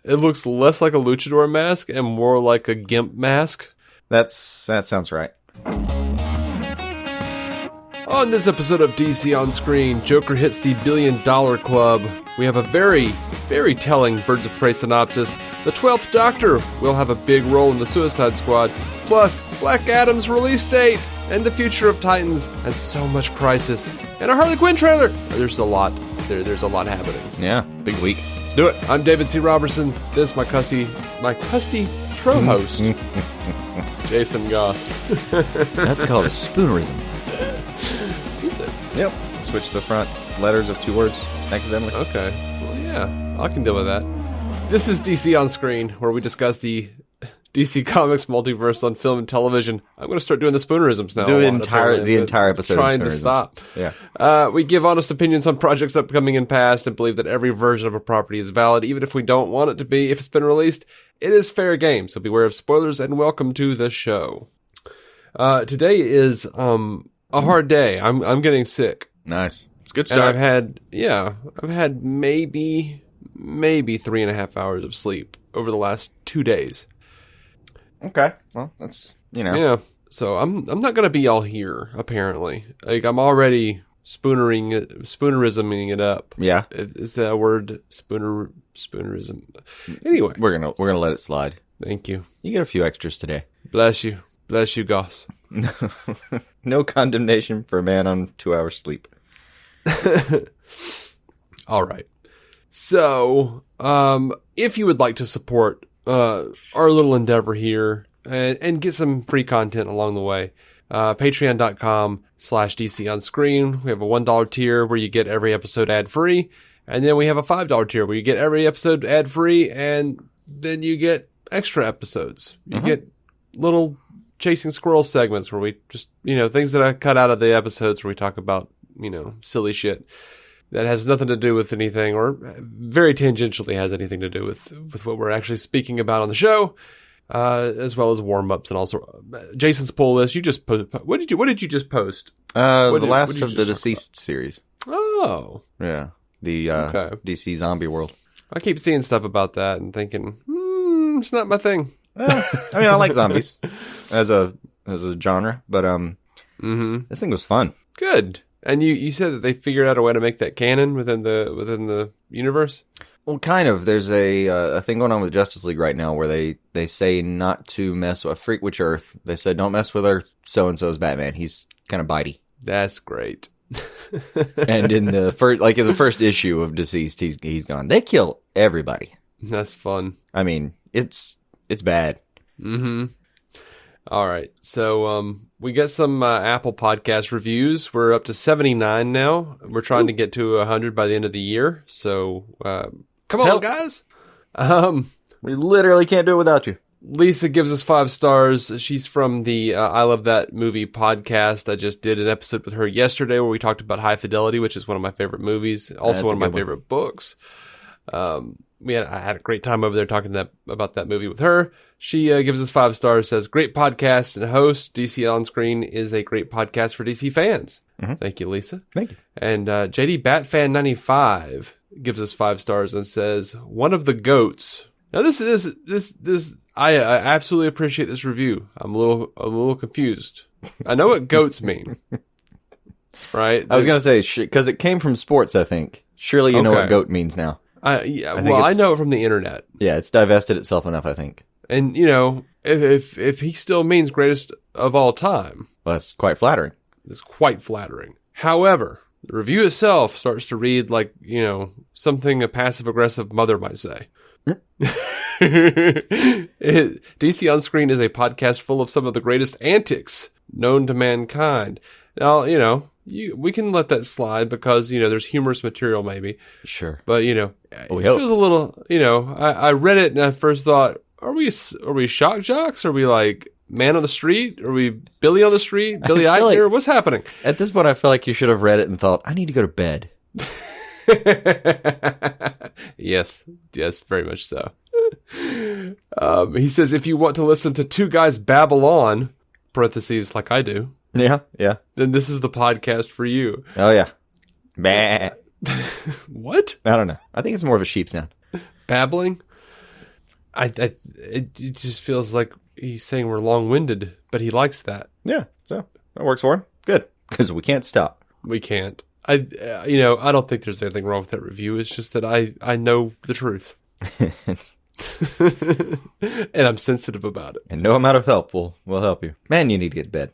it looks less like a luchador mask and more like a gimp mask. That sounds right. On this episode of DC On Screen, Joker hits the $1 billion club. We have a very, very telling Birds of Prey synopsis. The 12th Doctor will have a big role in the Suicide Squad. Plus, Black Adam's release date, and the future of Titans, and so much Crisis. And a Harley Quinn trailer. There's a lot. There's a lot happening. Yeah, big week. Let's do it. I'm David C. Robertson. This is my custy tro-host, Jason Goss. That's called a spoonerism. Is it? Yep. Switch the front letters of 2 words accidentally. Okay. Well, yeah. I can deal with that. This is DC On Screen, where we discuss the DC Comics multiverse on film and television. I'm going to start doing the spoonerisms now. Do the entire episode. Trying to stop. Yeah. We give honest opinions on projects upcoming and past, and believe that every version of a property is valid, even if we don't want it to be. If it's been released, it is fair game. So beware of spoilers, and welcome to the show. Today is a hard day. I'm getting sick. Nice. It's a good start. And I've had maybe 3.5 hours of sleep over the last 2 days. Okay. Well, that's, Yeah. So I'm not going to be all here, apparently. Like, I'm already spoonerisming it up. Yeah. Is that a word? Spoonerism. Anyway. We're going to let it slide. Thank you. You get a few extras today. Bless you. Bless you, Goss. No condemnation for a man on 2 hours sleep. All right. So, if you would like to support our little endeavor here and get some free content along the way, patreon.com/DC on screen. We have a $1 tier where you get every episode ad free. And then we have a $5 tier where you get every episode ad free, and then you get extra episodes. You get little chasing squirrels segments where we just, things that I cut out of the episodes where we talk about, silly shit that has nothing to do with anything, or very tangentially has anything to do with what we're actually speaking about on the show, as well as warm-ups and also Jason's pull list. You just what did you just post? The last of the Deceased series. Oh. Yeah. The DC zombie world. I keep seeing stuff about that and thinking, it's not my thing. Well, I like zombies as a genre, but this thing was fun. Good. And you said that they figured out a way to make that canon within the universe? Well, kind of. There's a thing going on with Justice League right now where they say not to mess with Freak Witch Earth. They said don't mess with Earth. So-and-so's Batman. He's kind of bitey. That's great. And in the first issue of Deceased, he's gone. They kill everybody. That's fun. I mean, it's bad. Mm-hmm. All right. So we got some Apple Podcast reviews. We're up to 79 now. We're trying to get to 100 by the end of the year. So come on, guys. We literally can't do it without you. Lisa gives us 5 stars. She's from the I Love That Movie podcast. I just did an episode with her yesterday where we talked about High Fidelity, which is one of my favorite movies. Also one of my favorite books. I had a great time over there talking about that movie with her. She gives us 5 stars, says, great podcast and host. DC On Screen is a great podcast for DC fans. Mm-hmm. Thank you, Lisa. Thank you. And JD Batfan95 gives us 5 stars and says, one of the goats. Now this I absolutely appreciate this review. I'm a little confused. I know what goats mean. Right? I was going to say, because it came from sports, I think. Surely you know what goat means now. I know it from the internet. Yeah, it's divested itself enough, I think. And, if he still means greatest of all time. Well, that's quite flattering. It's quite flattering. However, the review itself starts to read like, something a passive-aggressive mother might say. DC On Screen is a podcast full of some of the greatest antics known to mankind. Now, we can let that slide because, there's humorous material maybe. Sure. But, it feels a little, I read it and I first thought, are we shock jocks? Are we like Man on the Street? Are we Billy on the Street? Billy Eichner? Like, what's happening? At this point, I feel like you should have read it and thought, I need to go to bed. Yes, very much so. He says, if you want to listen to 2 guys babble on, parentheses, like I do. Yeah. Then this is the podcast for you. Oh, yeah. Bah. What? I don't know. I think it's more of a sheep sound. Babbling? it just feels like he's saying we're long-winded, but he likes that. Yeah, so that works for him. Good, because we can't stop. We can't. I don't think there's anything wrong with that review. It's just that I know the truth. And I'm sensitive about it. And no amount of help will help you. Man, you need to get to bed.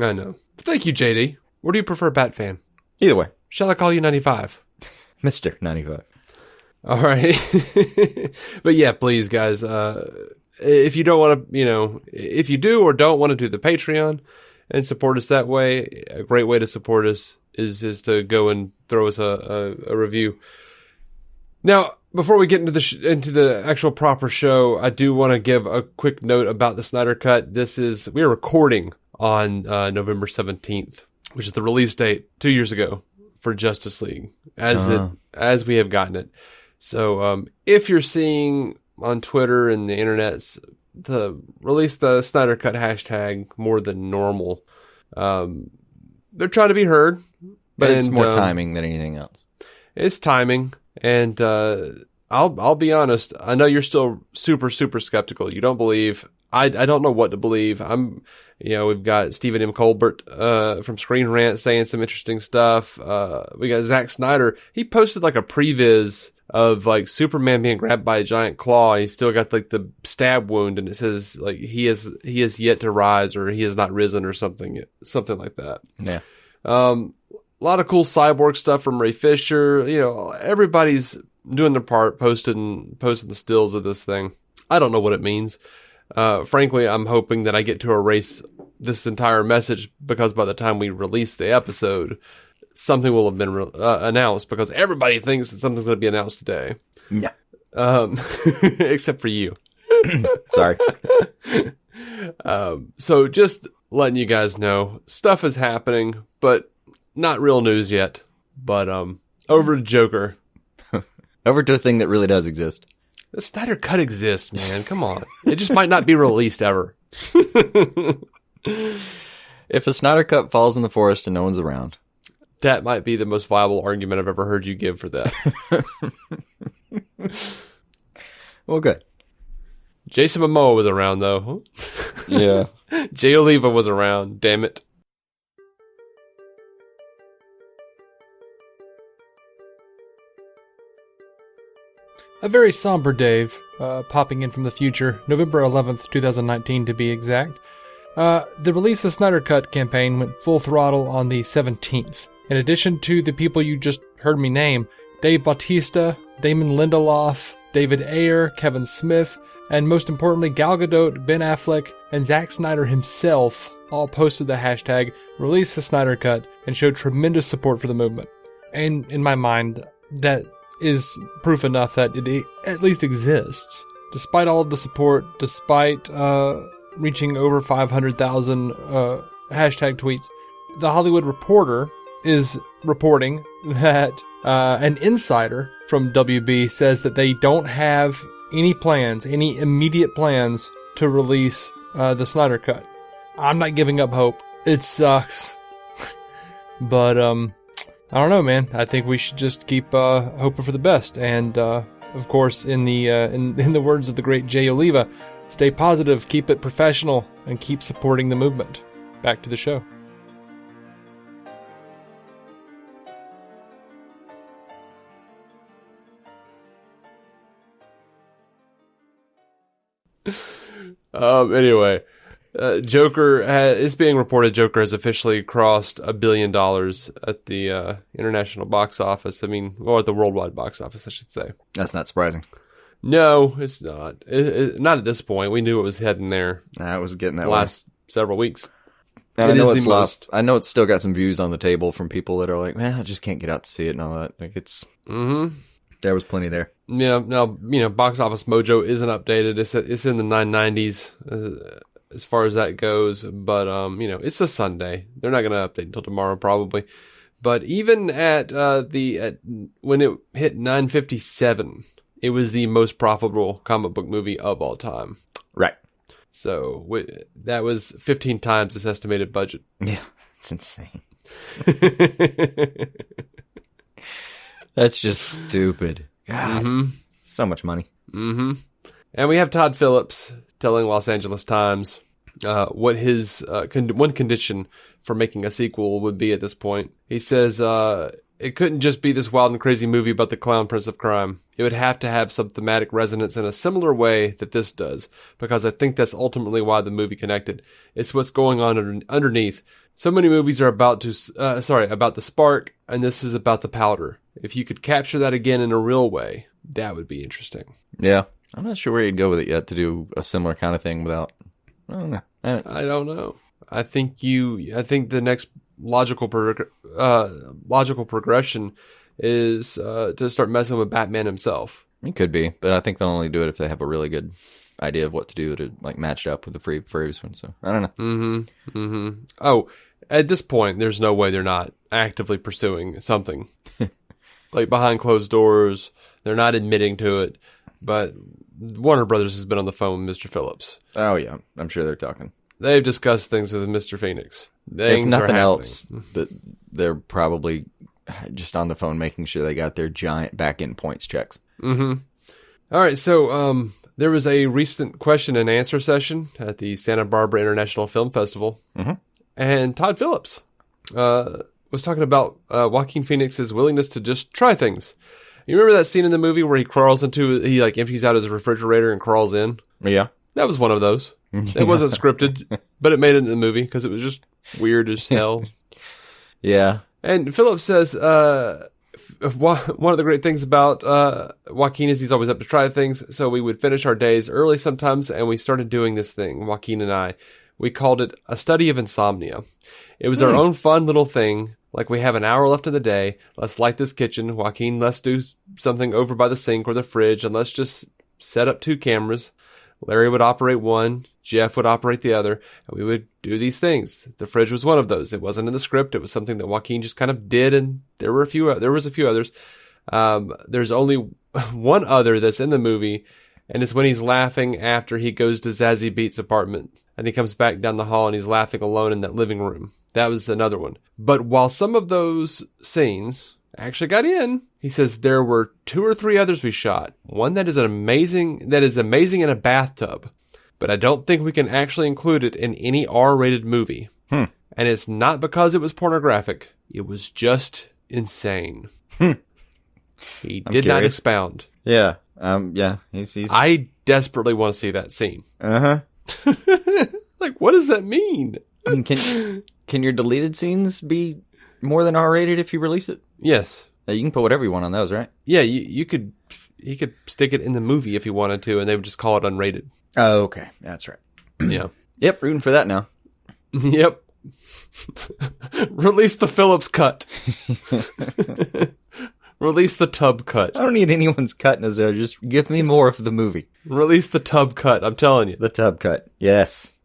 I know. Thank you, JD. Or do you prefer Batfan? Either way. Shall I call you 95? Mr. 95. All right. But yeah, please, guys, if you don't want to, if you do or don't want to do the Patreon and support us that way, a great way to support us is to go and throw us a review. Now, before we get into the actual proper show, I do want to give a quick note about the Snyder Cut. We are recording on November 17th, which is the release date 2 years ago for Justice League, as we have gotten it. So, if you're seeing on Twitter and the internets to release the Snyder Cut hashtag more than normal, they're trying to be heard, but it's more timing than anything else. It's timing, and I'll be honest. I know you're still super, super skeptical. You don't believe. I don't know what to believe. We've got Stephen M. Colbert from Screen Rant saying some interesting stuff. We got Zack Snyder. He posted like a previs of like Superman being grabbed by a giant claw. And he's still got like the stab wound, and it says like he is yet to rise, or he has not risen, or something like that. Yeah. A lot of cool cyborg stuff from Ray Fisher. Everybody's doing their part, posting the stills of this thing. I don't know what it means. Frankly, I'm hoping that I get to erase this entire message, because by the time we release the episode, something will have been announced, because everybody thinks that something's going to be announced today. Yeah. Except for you. Sorry. So just letting you guys know, stuff is happening, but not real news yet. But over to Joker. Over to a thing that really does exist. The Snyder Cut exists, man. Come on. It just might not be released ever. If a Snyder Cut falls in the forest and no one's around. That might be the most viable argument I've ever heard you give for that. Well, good. Jason Momoa was around, though. Yeah. Jay Oliva was around. Damn it. A very somber Dave, popping in from the future, November 11th, 2019 to be exact. The Release the Snyder Cut campaign went full throttle on the 17th. In addition to the people you just heard me name, Dave Bautista, Damon Lindelof, David Ayer, Kevin Smith, and most importantly Gal Gadot, Ben Affleck, and Zack Snyder himself all posted the hashtag Release the Snyder Cut and showed tremendous support for the movement. And in my mind, that is proof enough that it at least exists. Despite all of the support, despite reaching over 500,000 hashtag tweets, The Hollywood Reporter is reporting that an insider from WB says that they don't have any immediate plans to release the Snyder Cut. I'm not giving up hope. It sucks. But, I don't know, man. I think we should just keep hoping for the best. And, of course, in the words of the great Jay Oliva, stay positive, keep it professional, and keep supporting the movement. Back to the show. Anyway, Joker it's being reported Joker has officially crossed $1 billion at the international box office. At the worldwide box office, I should say. That's not surprising. No, it's not. Not at this point. We knew it was heading there. It was getting that the last several weeks. I know it's lost. I know it's still got some views on the table from people that are like, man, I just can't get out to see it and all that. Like it's. Mm-hmm. There was plenty there. Yeah. Now Box Office Mojo isn't updated. It's in the 990s as far as that goes. But it's a Sunday. They're not going to update until tomorrow probably. But even at when it hit 957, it was the most profitable comic book movie of all time. Right. So that was 15 times its estimated budget. Yeah, it's insane. That's just stupid. God, so much money. Mm-hmm. And we have Todd Phillips telling Los Angeles Times what his one condition for making a sequel would be at this point. He says it couldn't just be this wild and crazy movie about the clown prince of crime. It would have to have some thematic resonance in a similar way that this does, because I think that's ultimately why the movie connected. It's what's going on underneath. So many movies are about the spark, and this is about the powder. If you could capture that again in a real way, that would be interesting. Yeah. I'm not sure where you'd go with it yet to do a similar kind of thing without... I don't know. I don't know. I think the next logical progression is to start messing with Batman himself. It could be, but I think they'll only do it if they have a really good idea of what to do to like match it up with the previous one. So I don't know. Mm-hmm. Mm-hmm. Oh, at this point, there's no way they're not actively pursuing something. Like behind closed doors, they're not admitting to it, but Warner Brothers has been on the phone with Mr. Phillips. Oh yeah, I'm sure they're talking. They've discussed things with Mr. Phoenix. If nothing else, they're probably just on the phone making sure they got their giant back-end points checks. Mm-hmm. All right, so there was a recent question and answer session at the Santa Barbara International Film Festival, and Todd Phillips was talking about Joaquin Phoenix's willingness to just try things. You remember that scene in the movie where he empties out his refrigerator and crawls in? Yeah. That was one of those. It wasn't scripted, but it made it in the movie because it was just weird as hell. Yeah. And Phillips says one of the great things about Joaquin is he's always up to try things. So we would finish our days early sometimes, and we started doing this thing, Joaquin and I. We called it a study of insomnia. It was our own fun little thing. Like, we have an hour left in the day. Let's light this kitchen. Joaquin, let's do something over by the sink or the fridge, and let's just set up 2 cameras. Larry would operate one. Jeff would operate the other, and we would do these things. The fridge was one of those. It wasn't in the script. It was something that Joaquin just kind of did, and there was a few others. There's only one other that's in the movie, and it's when he's laughing after he goes to Zazie Beet's apartment, and he comes back down the hall, and he's laughing alone in that living room. That was another one. But while some of those scenes actually got in, he says there were 2 or 3 others we shot. One that is amazing in a bathtub. But I don't think we can actually include it in any R-rated movie. And it's not because it was pornographic. It was just insane. He did not expound. Yeah. Yeah. He's... I desperately want to see that scene. Uh-huh. Like, what does that mean? I mean, can your deleted scenes be more than R-rated if you release it? Yes. You can put whatever you want on those, right? Yeah, he could stick it in the movie if he wanted to, and they would just call it unrated. Oh, okay. That's right. Yeah. Yep, rooting for that now. Yep. Release the Phillips cut. Release the tub cut. I don't need anyone's cut, Nazar. Just give me more of the movie. Release the tub cut, I'm telling you. The tub cut. Yes.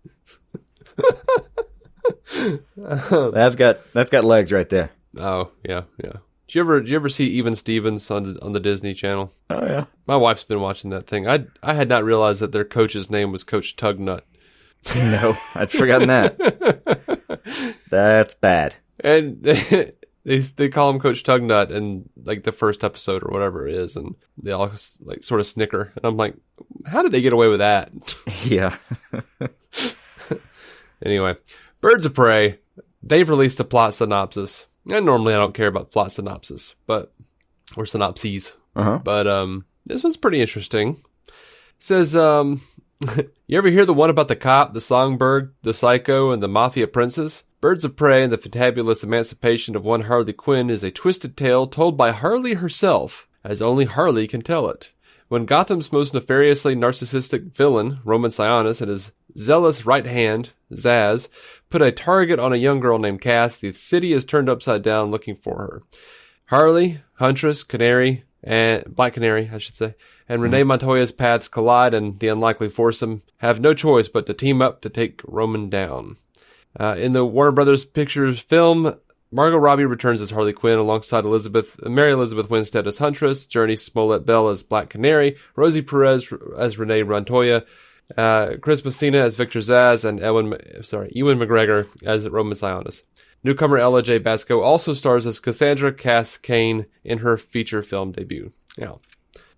That's got legs right there. Oh, yeah, yeah. Did you ever see Even Stevens on the Disney Channel? Oh, yeah. My wife's been watching that thing. I had not realized that their coach's name was Coach Tugnut. No, I'd forgotten that. That's bad. And they call him Coach Tugnut in like the first episode or whatever it is, and they all like sort of snicker. And I'm like, how did they get away with that? Yeah. Anyway, Birds of Prey, they've released a plot synopsis. And normally I don't care about plot synopsis, or synopses. But this one's pretty interesting. It says, you ever hear the one about the cop, the songbird, the psycho, and the mafia princes? Birds of Prey and the fantabulous emancipation of one Harley Quinn is a twisted tale told by Harley herself, as only Harley can tell it. When Gotham's most nefariously narcissistic villain, Roman Sionis, and his zealous right hand, Zaz, put a target on a young girl named Cass, the city is turned upside down looking for her. Harley, Huntress, Black Canary, and Renee Montoya's paths collide, and the unlikely foursome have no choice but to team up to take Roman down. In the Warner Brothers Pictures film, Margot Robbie returns as Harley Quinn alongside Mary Elizabeth Winstead as Huntress, Journey Smollett-Bell as Black Canary, Rosie Perez as Renee Montoya, Chris Messina as Victor Zaz, and Ewan McGregor as Roman Sionis. Newcomer Ella J. Basco also stars as Cassandra Cass Kane in her feature film debut. Now,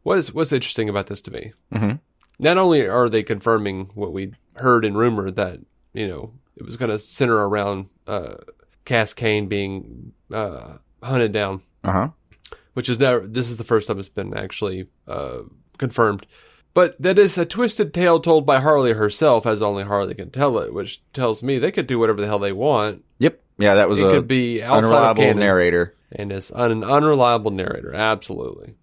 what's interesting about this to me Not only are they confirming what we heard in rumor that, it was going to center around Cass Kane being hunted down. Uh-huh. Which is this is the first time it's been actually confirmed. But that is a twisted tale told by Harley herself, as only Harley can tell it, which tells me they could do whatever the hell they want. Yep. Yeah, that was it could be unreliable narrator. And it's an unreliable narrator. Absolutely.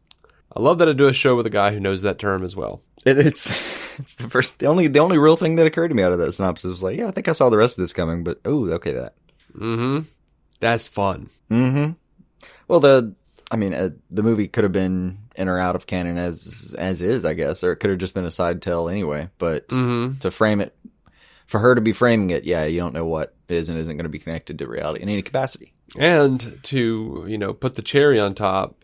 I love that I do a show with a guy who knows that term as well. It's the only real thing that occurred to me out of that synopsis was like, yeah, I think I saw the rest of this coming, but okay, that. Mm-hmm. That's fun. Mm-hmm. Well, the movie could have been in or out of canon as is, I guess, or it could have just been a side tell anyway. But to frame it, for her to be framing it, yeah, you don't know what is and isn't going to be connected to reality in any capacity. And to put the cherry on top,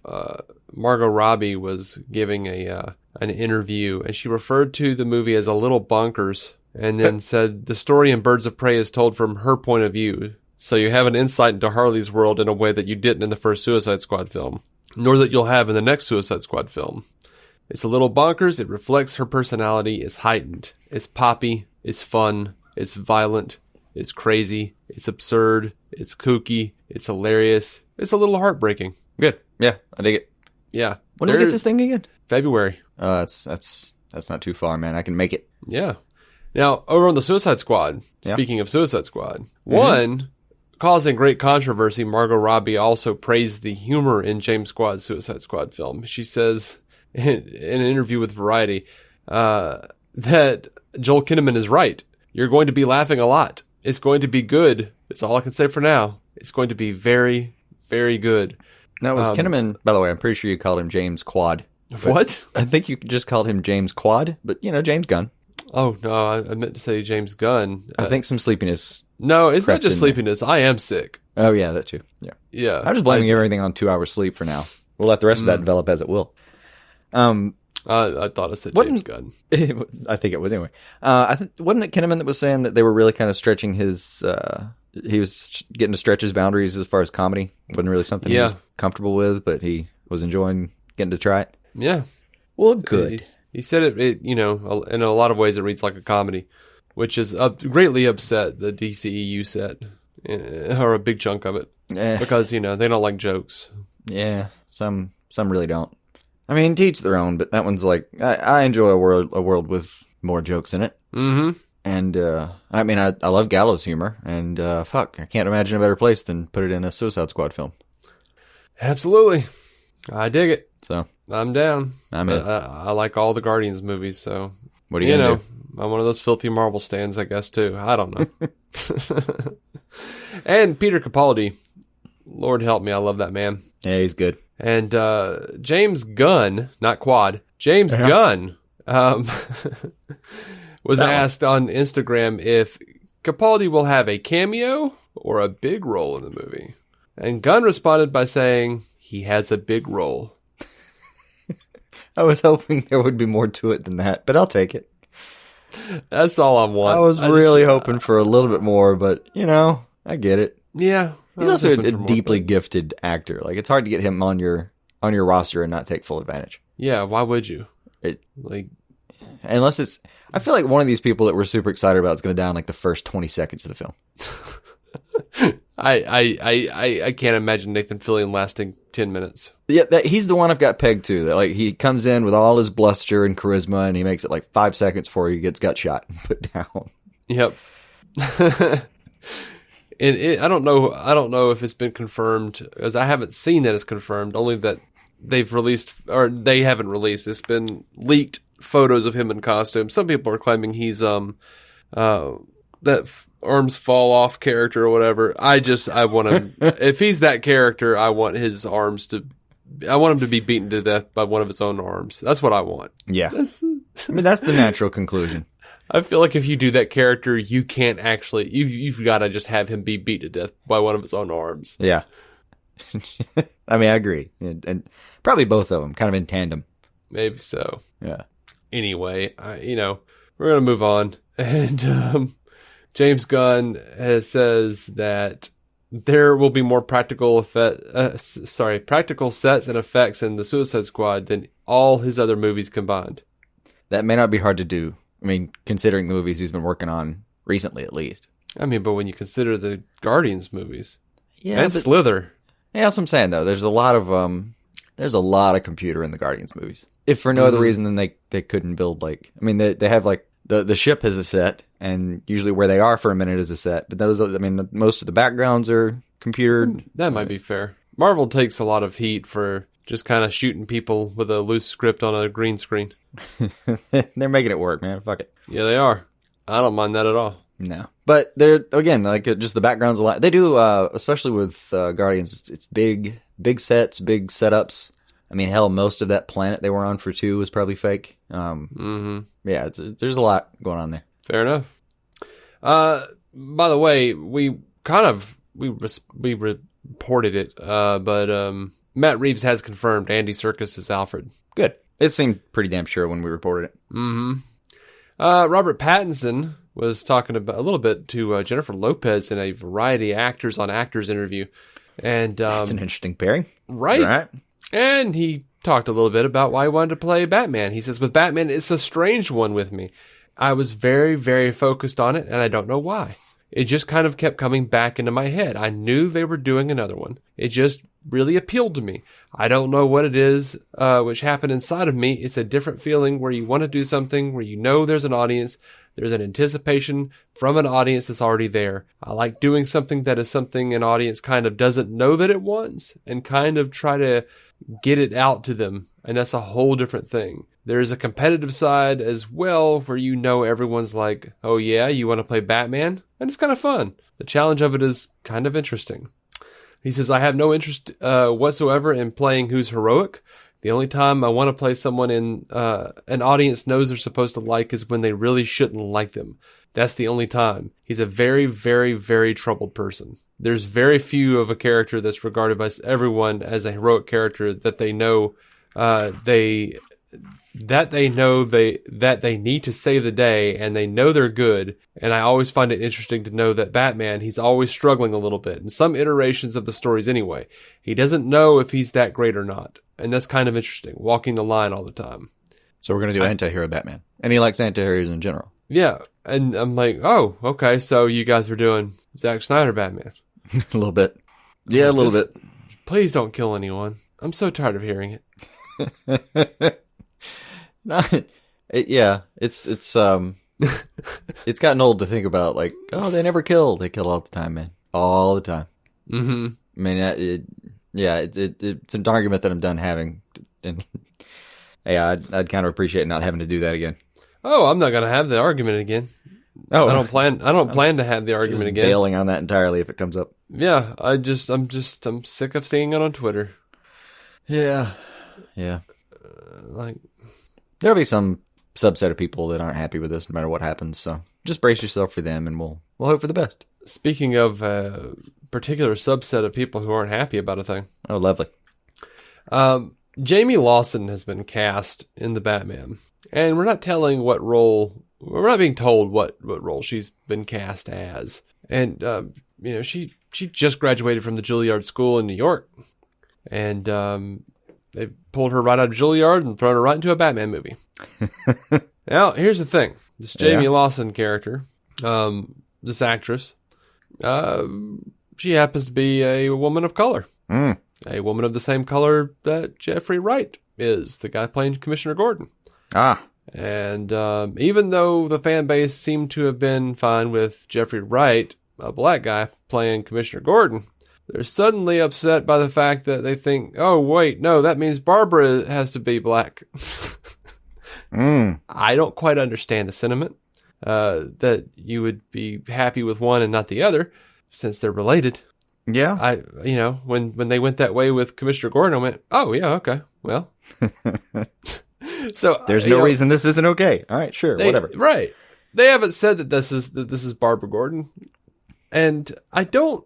Margot Robbie was giving an interview, and she referred to the movie as a little bonkers, and then said the story in Birds of Prey is told from her point of view. So you have an insight into Harley's world in a way that you didn't in the first Suicide Squad film, nor that you'll have in the next Suicide Squad film. It's a little bonkers. It reflects her personality. It's heightened. It's poppy. It's fun. It's violent. It's crazy. It's absurd. It's kooky. It's hilarious. It's a little heartbreaking. Good. Yeah, I dig it. Yeah. When do we get this thing again? February. That's not too far, man. I can make it. Yeah. Now, over on the Suicide Squad, speaking of Suicide Squad, one, causing great controversy, Margot Robbie also praised the humor in James Squad's Suicide Squad film. She says in an interview with Variety that Joel Kinnaman is right. You're going to be laughing a lot. It's going to be good. That's all I can say for now. It's going to be very, very good. Now, was Kinnaman, by the way, I'm pretty sure you called him James Quad. What? I think you just called him James Quad, but, James Gunn. Oh, no, I meant to say James Gunn. I think some sleepiness. No, it's not just sleepiness. I am sick. Oh, yeah, that too. Yeah. Yeah. I'm just blaming everything on 2 hours sleep for now. We'll let the rest of that develop as it will. I thought I said James Gunn. I think it was anyway. Wasn't it Kinnaman that was saying that they were really kind of stretching his... he was getting to stretch his boundaries as far as comedy. Wasn't really something he was comfortable with, but he was enjoying getting to try it. Yeah. Well, good. He said it, in a lot of ways it reads like a comedy, which is greatly upset the DCEU set, or a big chunk of it, because, they don't like jokes. Yeah, some really don't. I mean, to each their own, but that one's like, I enjoy a world with more jokes in it. Mm-hmm. And, I love Gallows humor, and, I can't imagine a better place than put it in a Suicide Squad film. Absolutely. I dig it. So. I'm down. I'm in. I like all the Guardians movies, so. What are you gonna do? I'm one of those filthy Marvel stands, I guess, too. I don't know. And Peter Capaldi. Lord help me, I love that man. Yeah, he's good. And James Gunn, not Quad, James Gunn was asked on Instagram if Capaldi will have a cameo or a big role in the movie. And Gunn responded by saying he has a big role. I was hoping there would be more to it than that, but I'll take it. That's all I want. I was really hoping for a little bit more, but, I get it. Yeah. He's also a deeply gifted actor. Like, it's hard to get him on your roster and not take full advantage. Yeah, why would you? Unless it's... I feel like one of these people that we're super excited about is going to die in, the first 20 seconds of the film. I can't imagine Nathan Fillion lasting 10 minutes. Yeah, he's the one I've got pegged to. That he comes in with all his bluster and charisma, and he makes it 5 seconds before he gets gut shot and put down. Yep. And I don't know if it's been confirmed, because I haven't seen that it's confirmed. Only that they've released, or they haven't released. It's been leaked photos of him in costume. Some people are claiming he's that arms fall off character or whatever. I want him. If he's that character, I want his arms to. I want him to be beaten to death by one of his own arms. That's what I want. Yeah, that's the natural conclusion. I feel like if you do that character, you can't actually. You've got to just have him be beat to death by one of his own arms. Yeah. I agree, and probably both of them, kind of in tandem. Maybe so. Yeah. Anyway, we're gonna move on, and James Gunn says that there will be more practical sets and effects in the Suicide Squad than all his other movies combined. that may not be hard to do. I mean, considering the movies he's been working on recently, at least. I mean, but when you consider the Guardians movies, Yeah, and Slither. Yeah, that's what I'm saying, though. There's a lot of computer in the Guardians movies. If for no other reason than they couldn't build, like... I mean, they have, like... The ship has a set, and usually where they are for a minute is a set. But most of the backgrounds are computered. That might be fair. Marvel takes a lot of heat for just kind of shooting people with a loose script on a green screen. They're making it work, man. Fuck it. Yeah, they are. I don't mind that at all. No. But they're, again, like, just the background's a lot. They do, especially with Guardians, it's big sets, big setups. I mean, hell, most of that planet they were on for 2 was probably fake. Yeah, there's a lot going on there. Fair enough. By the way, we reported it, but Matt Reeves has confirmed Andy Serkis is Alfred. Good. It seemed pretty damn sure when we reported it. Robert Pattinson was talking about a little bit to Jennifer Lopez in a Variety Actors on Actors interview, and that's an interesting pairing, right? And he talked a little bit about why he wanted to play Batman. He says, with Batman, it's a strange one with me. I was very, very focused on it, and I don't know why. It just kind of kept coming back into my head. I knew they were doing another one. It just really appealed to me. I don't know what it is which happened inside of me. It's a different feeling where you want to do something, where you know there's an audience. There's an anticipation from an audience that's already there. I like doing something that is something an audience kind of doesn't know that it wants and kind of try to get it out to them. And that's a whole different thing. There's a competitive side as well where you know everyone's like, oh yeah, you want to play Batman? And it's kind of fun. The challenge of it is kind of interesting. He says, I have no interest whatsoever in playing who's heroic. The only time I want to play someone in an audience knows they're supposed to like is when they really shouldn't like them. That's the only time. He's a very, very, very troubled person. There's very few of a character that's regarded by everyone as a heroic character that they know they need to save the day, and they know they're good. And I always find it interesting to know that Batman, he's always struggling a little bit in some iterations of the stories anyway. He doesn't know if he's that great or not. And that's kind of interesting, walking the line all the time. So we're going to do anti-hero Batman. And he likes anti-heroes in general. Yeah. And I'm like, oh, okay. So you guys are doing Zack Snyder Batman. A little bit. Yeah, a little bit. Please don't kill anyone. I'm so tired of hearing it. It's it's gotten old to think about, like, oh, they never kill. They kill all the time, man. All the time. Mm-hmm. I mean, it's an argument that I'm done having. And yeah, I'd kind of appreciate not having to do that again. Oh, I'm not going to have the argument again. Oh, I don't plan to have the argument just again. Bailing on that entirely if it comes up. Yeah, I'm sick of seeing it on Twitter. Yeah. There'll be some subset of people that aren't happy with this no matter what happens, so just brace yourself for them and we'll hope for the best. Speaking of a particular subset of people who aren't happy about a thing. Oh, lovely. Jamie Lawson has been cast in the Batman, and we're not telling what role. We're not being told what role she's been cast as. And she just graduated from the Juilliard School in New York, and they pulled her right out of Juilliard and thrown her right into a Batman movie. Now, here's the thing: this Jamie Lawson character, this actress, she happens to be a woman of color. A woman of the same color that Jeffrey Wright is, the guy playing Commissioner Gordon. And even though the fan base seemed to have been fine with Jeffrey Wright, a black guy, playing Commissioner Gordon, they're suddenly upset by the fact that they think, oh, wait, no, that means Barbara has to be black. I don't quite understand the sentiment that you would be happy with one and not the other, since they're related. Yeah. When they went that way with Commissioner Gordon, I went, oh, yeah, okay, well. So there's no reason this isn't okay. All right, sure, whatever. Right. They haven't said that this is Barbara Gordon. And I don't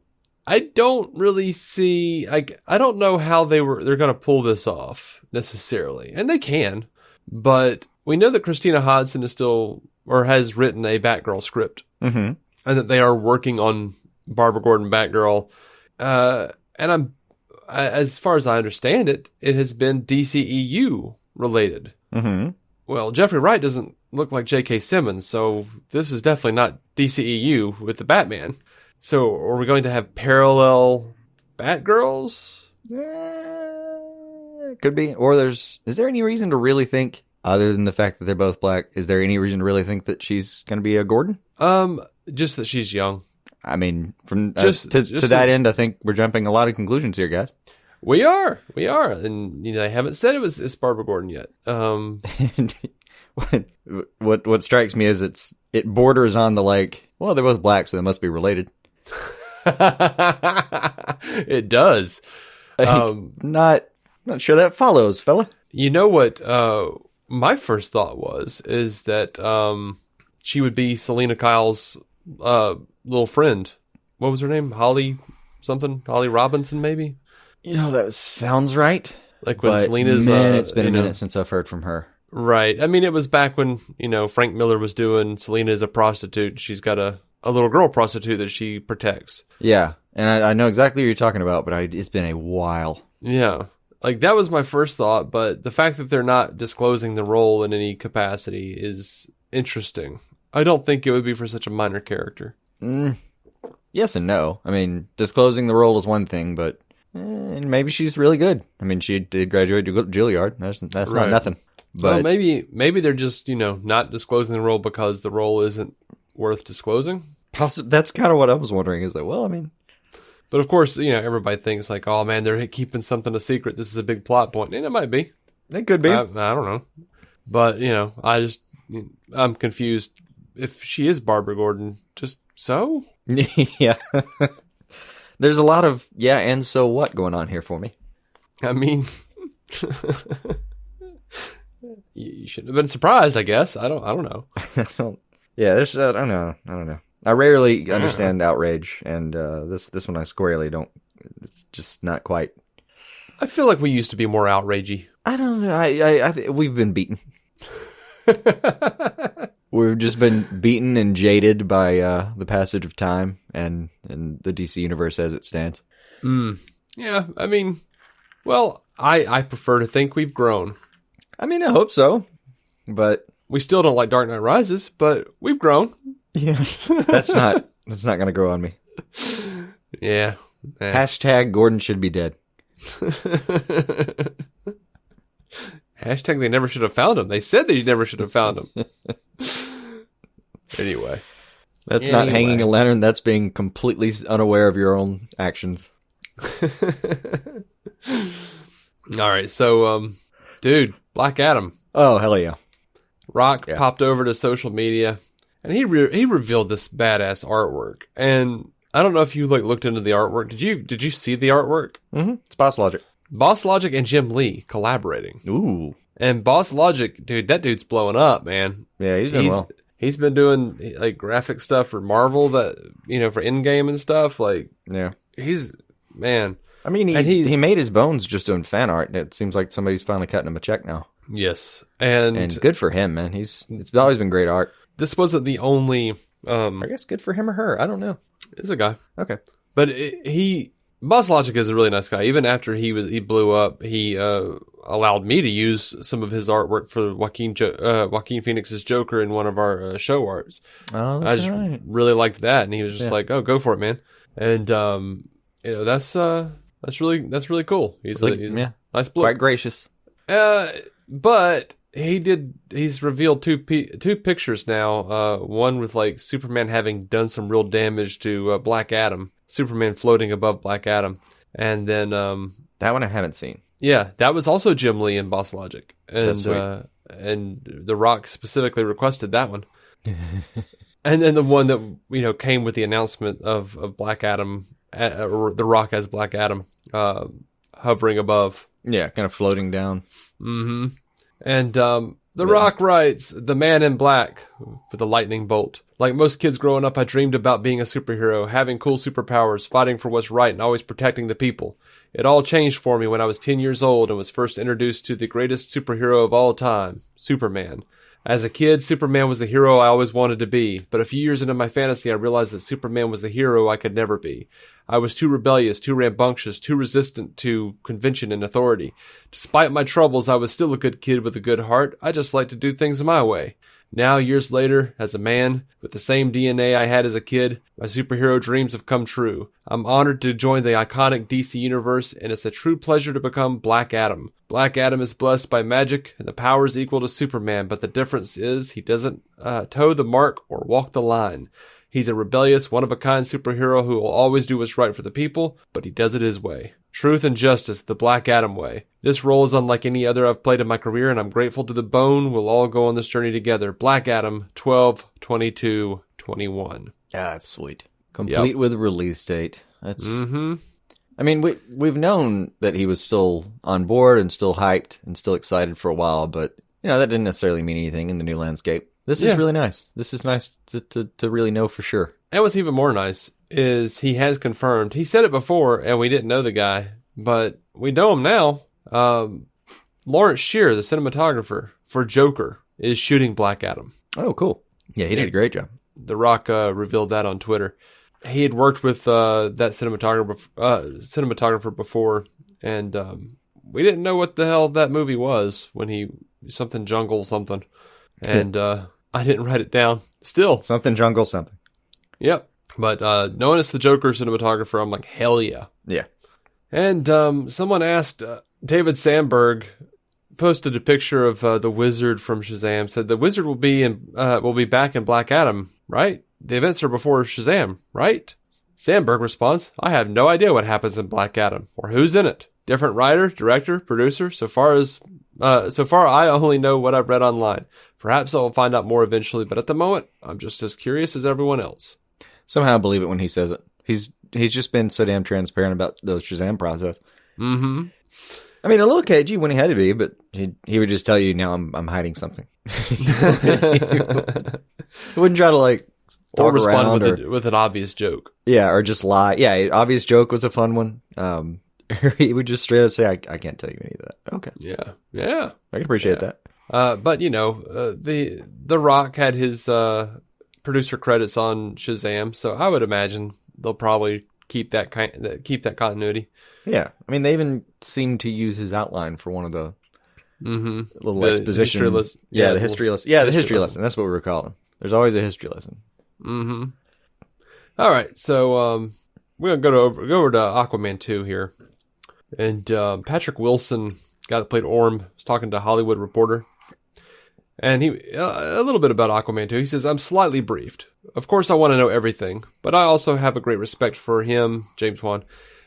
really see, I don't know how they're going to pull this off necessarily. And they can, but we know that Christina Hodson is still, or has written a Batgirl script. Mm-hmm. And that they are working on Barbara Gordon Batgirl. And as far as I understand it, it has been DCEU related. Mm-hmm. well, Jeffrey Wright doesn't look like J.K. Simmons, so this is definitely not DCEU with the Batman. So are we going to have parallel Batgirls? Could be. Or is there any reason to really think, other than the fact that they're both black, is there any reason to really think that she's going to be a Gordon? Just that she's young. I mean, from to that end, I think we're jumping a lot of conclusions here, guys. We are, and they haven't said it's Barbara Gordon yet. What strikes me is it borders on the well, they're both black, so they must be related. It does. Not sure that follows, fella. You know what? My first thought is that she would be Selena Kyle's little friend. What was her name? Holly something? Holly Robinson, maybe? That sounds right. Like when Selena's... it's been a minute since I've heard from her. Right. I mean, it was back when, Frank Miller was doing Selena as a prostitute. She's got a little girl prostitute that she protects. Yeah. And I know exactly what you're talking about, but it's been a while. Yeah. That was my first thought, but the fact that they're not disclosing the role in any capacity is interesting. I don't think it would be for such a minor character. Yes and no. I mean, disclosing the role is one thing, but and maybe she's really good. I mean, she did graduate to Juilliard. That's right. Not nothing. But well, maybe they're just, not disclosing the role because the role isn't worth disclosing. That's kind of what I was wondering. Is that, well, I mean... But of course, everybody thinks oh man, they're keeping something a secret. This is a big plot point. And it might be. It could be. I don't know. But, I'm confused. If she is Barbara Gordon, just so? Yeah. There's a lot of yeah and so what going on here for me. I mean, you shouldn't have been surprised, I guess. I don't know. Yeah, there's I don't know. I rarely understand outrage, and this one I squarely don't. It's just not quite. I feel like we used to be more outragey. I don't know. I we've been beaten. We've just been beaten and jaded by the passage of time and the DC universe as it stands. Yeah, I mean, well, I prefer to think we've grown. I mean, I hope so, but we still don't like Dark Knight Rises, but we've grown. Yeah, that's not going to grow on me. Yeah. Hashtag Gordon should be dead. Hashtag they never should have found him. They said they never should have found him. Anyway. That's not hanging a lantern. That's being completely unaware of your own actions. All right. So, dude, Black Adam. Oh, hell yeah. Rock popped over to social media and he revealed this badass artwork. And I don't know if you looked into the artwork. Did you see the artwork? Mm-hmm. It's Boss Logic. Boss Logic and Jim Lee collaborating. Ooh. And Boss Logic, dude, that dude's blowing up, man. Yeah, he's doing well. He's been doing graphic stuff for Marvel that, for Endgame and stuff. Yeah. He's, man. I mean, he made his bones just doing fan art, and it seems like somebody's finally cutting him a check now. Yes. And good for him, man. It's always been great art. This wasn't the only... I guess good for him or her. I don't know. It's a guy. Okay. But Boss Logic is a really nice guy. Even after he blew up, he allowed me to use some of his artwork for Joaquin Phoenix's Joker in one of our show arts. Oh, that's I just right. really liked that, and he was just like, "Oh, go for it, man!" And that's really cool. He's a nice bloke. Quite gracious. But he's revealed two pictures now. One with Superman having done some real damage to Black Adam. Superman floating above Black Adam. And then that one I haven't seen. Yeah, that was also Jim Lee and Boss Logic. And that's sweet. And The Rock specifically requested that one. And then the one that came with the announcement of Black Adam, or The Rock as Black Adam, hovering above. Yeah, kind of floating down. Mm-hmm. And The Rock writes, "The man in black with a lightning bolt. Like most kids growing up, I dreamed about being a superhero, having cool superpowers, fighting for what's right, and always protecting the people. It all changed for me when I was 10 years old and was first introduced to the greatest superhero of all time, Superman. As a kid, Superman was the hero I always wanted to be, but a few years into my fantasy, I realized that Superman was the hero I could never be. I was too rebellious, too rambunctious, too resistant to convention and authority. Despite my troubles, I was still a good kid with a good heart. I just liked to do things my way. Now, years later, as a man, with the same DNA I had as a kid, my superhero dreams have come true. I'm honored to join the iconic DC universe, and it's a true pleasure to become Black Adam. Black Adam is blessed by magic, and the powers equal to Superman, but the difference is he doesn't toe the mark or walk the line. He's a rebellious, one-of-a-kind superhero who will always do what's right for the people, but he does it his way. Truth and justice, the Black Adam way. This role is unlike any other I've played in my career, and I'm grateful to the bone. We'll all go on this journey together. Black Adam, 12/22/21. Yeah, that's sweet. Complete with release date. That's. I mean, we've known that he was still on board and still hyped and still excited for a while, but that didn't necessarily mean anything in the new landscape. This is really nice. This is nice to really know for sure. And what's even more nice is he has confirmed. He said it before, and we didn't know the guy, but we know him now. Lawrence Shear, the cinematographer for Joker, is shooting Black Adam. Oh, cool. Yeah, he did a great job. The Rock revealed that on Twitter. He had worked with that cinematographer before, and we didn't know what the hell that movie was when something jungle something. And I didn't write it down. Still. Something jungle something. Yep. But knowing it's the Joker cinematographer, I'm like, hell yeah. Yeah. And someone asked, David Sandberg posted a picture of the Wizard from Shazam, said the Wizard will be back in Black Adam, right? The events are before Shazam, right? Sandberg responds, I have no idea what happens in Black Adam or who's in it. Different writer, director, producer. So far, I only know what I've read online. Perhaps I will find out more eventually, but at the moment, I'm just as curious as everyone else. Somehow I believe it when he says it. He's just been so damn transparent about the Shazam process. Mm-hmm. I mean, a little cagey when he had to be, but he would just tell you, now I'm hiding something. He wouldn't try to talk or respond around with an obvious joke. Yeah, or just lie. Yeah, obvious joke was a fun one. He would just straight up say, I can't tell you any of that. Okay. Yeah. I can appreciate that. But the Rock had his producer credits on Shazam, so I would imagine they'll probably keep that continuity. Yeah, I mean they even seem to use his outline for one of the little exposition. The history lesson. The history lesson. That's what we were calling. There's always a history lesson. Mm-hmm. All right, so we're gonna go over to Aquaman 2 here, and Patrick Wilson, guy that played Orm, was talking to Hollywood Reporter. And a little bit about Aquaman 2. He says, I'm slightly briefed. Of course, I want to know everything, but I also have a great respect for him, James Wan,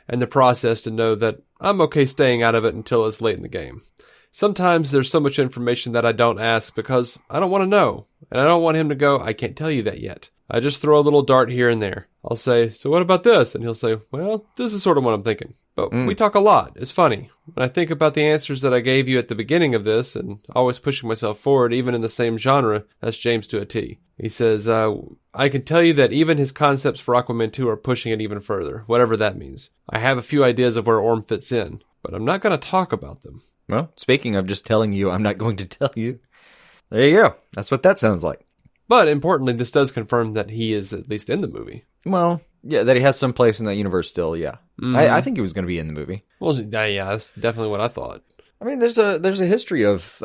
and the process to know that I'm okay staying out of it until it's late in the game. Sometimes there's so much information that I don't ask because I don't want to know, and I don't want him to go, I can't tell you that yet. I just throw a little dart here and there. I'll say, so what about this? And he'll say, well, this is sort of what I'm thinking. But we talk a lot. It's funny. When I think about the answers that I gave you at the beginning of this, and always pushing myself forward, even in the same genre, that's James to a T. He says, I can tell you that even his concepts for Aquaman 2 are pushing it even further, whatever that means. I have a few ideas of where Orm fits in, but I'm not going to talk about them. Well, speaking of just telling you, I'm not going to tell you. There you go. That's what that sounds like. But importantly, this does confirm that he is at least in the movie. Well, yeah, that he has some place in that universe still, yeah. Mm-hmm. I think he was going to be in the movie. Well, yeah, that's definitely what I thought. I mean, there's a history of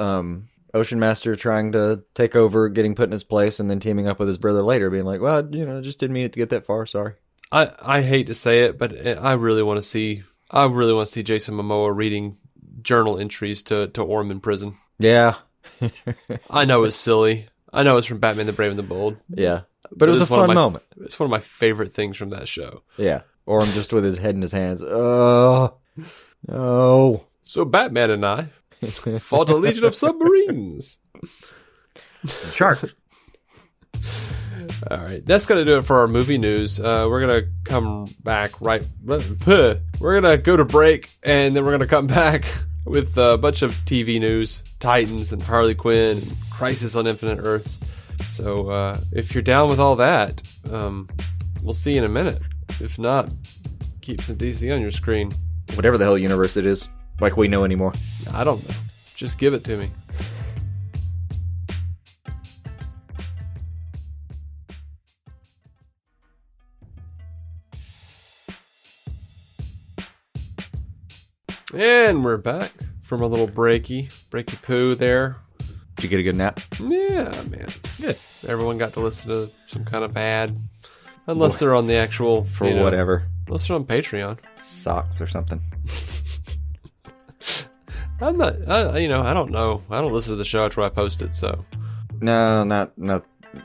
Ocean Master trying to take over, getting put in his place, and then teaming up with his brother later, being like, well, I just didn't mean it to get that far, sorry. I hate to say it, but I really want to see Jason Momoa reading journal entries to Orm in prison. Yeah. I know it's silly. I know it's from Batman the Brave and the Bold. Yeah. But it was a fun moment. It's one of my favorite things from that show. Yeah. Orm just with his head in his hands. Oh. No. So Batman and I fought a legion of submarines. Sharks. All right. That's going to do it for our movie news. We're going to come back We're going to go to break, and then we're going to come back with a bunch of TV news, Titans and Harley Quinn and Crisis on Infinite Earths. So if you're down with all that, we'll see you in a minute. If not, keep some DC on your screen. Whatever the hell universe it is, like we know anymore. I don't know. Just give it to me. And we're back from a little breaky poo there. Did you get a good nap? Yeah, man. Good. Everyone got to listen to some kind of ad. Unless they're on the actual... For whatever. Unless they're on Patreon. Socks or something. I'm not... I don't know. I don't listen to the show after I post it, so... No, not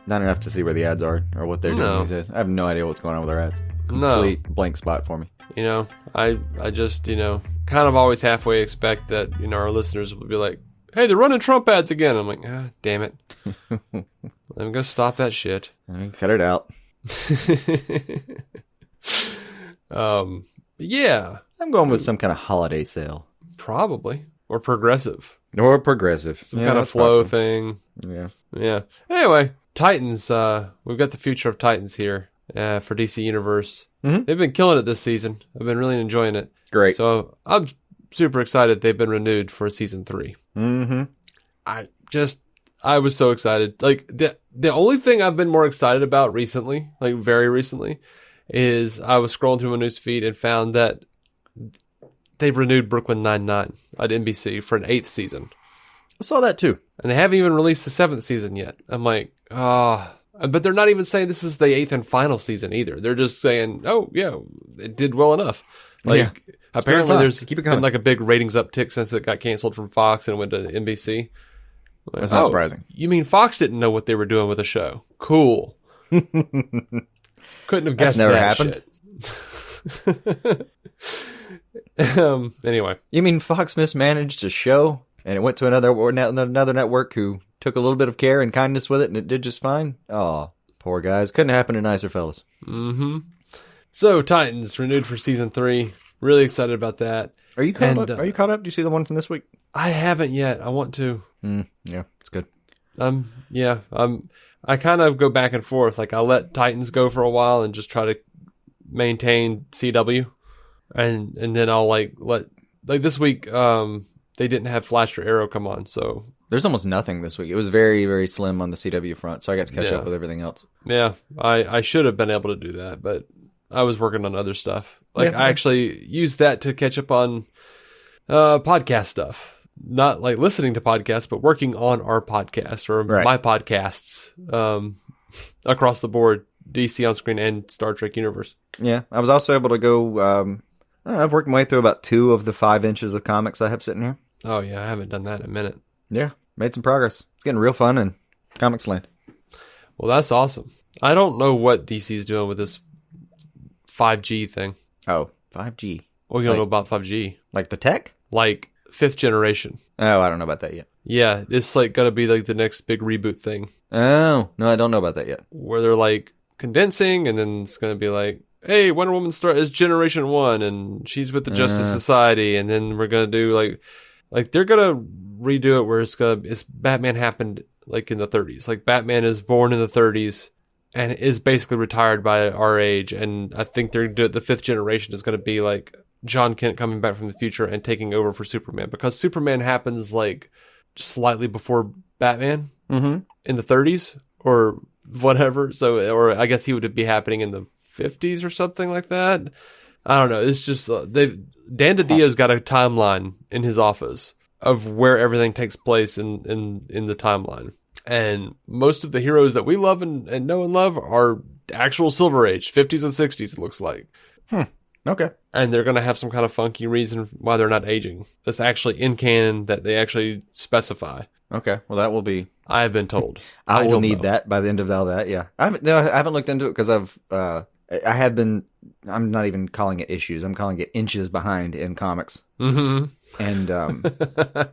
enough to see where the ads are or what they're doing these days. I have no idea what's going on with their ads. Complete blank spot for me. I just, kind of always halfway expect that, our listeners will be like, hey, they're running Trump ads again. I'm like, damn it. I'm going to stop that shit. Cut it out. Yeah. I'm going with some kind of holiday sale. Probably. Or progressive. Or progressive. Some kind of flow thing. Yeah. Yeah. Anyway, Titans, we've got the future of Titans here for DC Universe. Mm-hmm. They've been killing it this season. I've been really enjoying it. Great. So I'm super excited they've been renewed for season 3. Mm-hmm. I was so excited. Like, the only thing I've been more excited about recently, like very recently, is I was scrolling through my news feed and found that they've renewed Brooklyn Nine-Nine at NBC for an 8th season. I saw that too. And they haven't even released the 7th season yet. I'm like, but they're not even saying this is the 8th and final season either. They're just saying, oh, yeah, it did well enough. Like, apparently there's been like a big ratings uptick since it got canceled from Fox and went to NBC. Like, that's not surprising. You mean Fox didn't know what they were doing with the show? Cool. Couldn't have guessed never that happened. Shit. Anyway. You mean Fox mismanaged a show and it went to another network who took a little bit of care and kindness with it and it did just fine? Oh, poor guys. Couldn't happen to nicer fellas. Mm-hmm. So, Titans renewed for season 3. Really excited about that. Are you caught up? Are you caught up? Do you see the one from this week? I haven't yet. I want to. Yeah, it's good. I kind of go back and forth. Like, I'll let Titans go for a while and just try to maintain CW. And then I'll let this week, they didn't have Flash or Arrow come on, so. There's almost nothing this week. It was very, very slim on the CW front, so I got to catch up with everything else. Yeah, I should have been able to do that, but I was working on other stuff. I actually used that to catch up on podcast stuff. Not like listening to podcasts, but working on our podcast or my podcasts across the board, DC On Screen and Star Trek Universe. Yeah, I was also able to go, I've worked my way through about 2 of the 5 inches of comics I have sitting here. Oh, yeah, I haven't done that in a minute. Yeah, made some progress. It's getting real fun in Comics Land. Well, that's awesome. I don't know what DC's doing with this 5G thing. Oh, 5G. Well, you don't know about 5G. Like the tech? Like 5th generation. Oh, I don't know about that yet. Yeah, it's like going to be like the next big reboot thing. Oh, no, I don't know about that yet. Where they're like condensing and then it's going to be like, hey, Wonder Woman is Generation 1 and she's with the Justice Society and then we're going to do like they're going to redo it where it's Batman happened like in the 30s. Like Batman is born in the 30s and is basically retired by our age. And I think the 5th generation is going to be like John Kent coming back from the future and taking over for Superman because Superman happens like slightly before Batman in the 30s or whatever. So, or I guess he would be happening in the 50s or something like that. I don't know. It's just Dan DiDio's got a timeline in his office of where everything takes place in the timeline. And most of the heroes that we love and know and love are actual Silver Age, 50s and 60s, it looks like. Okay. And they're going to have some kind of funky reason why they're not aging. That's actually in canon that they actually specify. Okay. Well, that will be... I have been told. I will need that by the end of all that, yeah. I haven't looked into it because I'm not even calling it issues. I'm calling it inches behind in comics. Mm-hmm. And...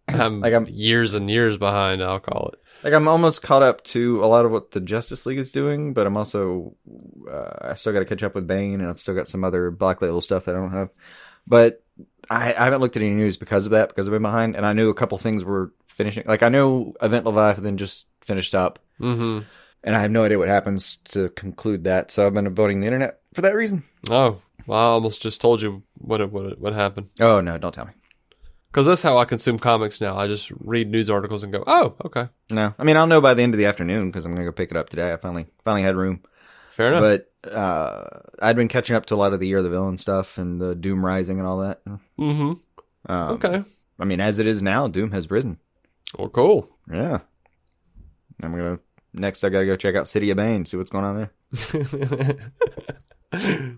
I'm years and years behind, I'll call it. Like, I'm almost caught up to a lot of what the Justice League is doing, but I'm also, I still got to catch up with Bane, and I've still got some other Black Label stuff that I don't have. But I haven't looked at any news because of that, because I've been behind, and I knew a couple things were finishing. Like, I know Event Leviathan just finished up, and I have no idea what happens to conclude that, so I've been avoiding the internet for that reason. Oh, well, I almost just told you what happened. Oh, no, don't tell me. Because that's how I consume comics now. I just read news articles and go, oh, okay. No, I mean, I'll know by the end of the afternoon because I'm going to go pick it up today. I finally had room. Fair enough. I'd been catching up to a lot of the Year of the Villain stuff and the Doom Rising and all that. Mm-hmm. Okay. I mean, as it is now, Doom has risen. Well, cool. Yeah. Next I gotta go check out City of Bane, see what's going on there.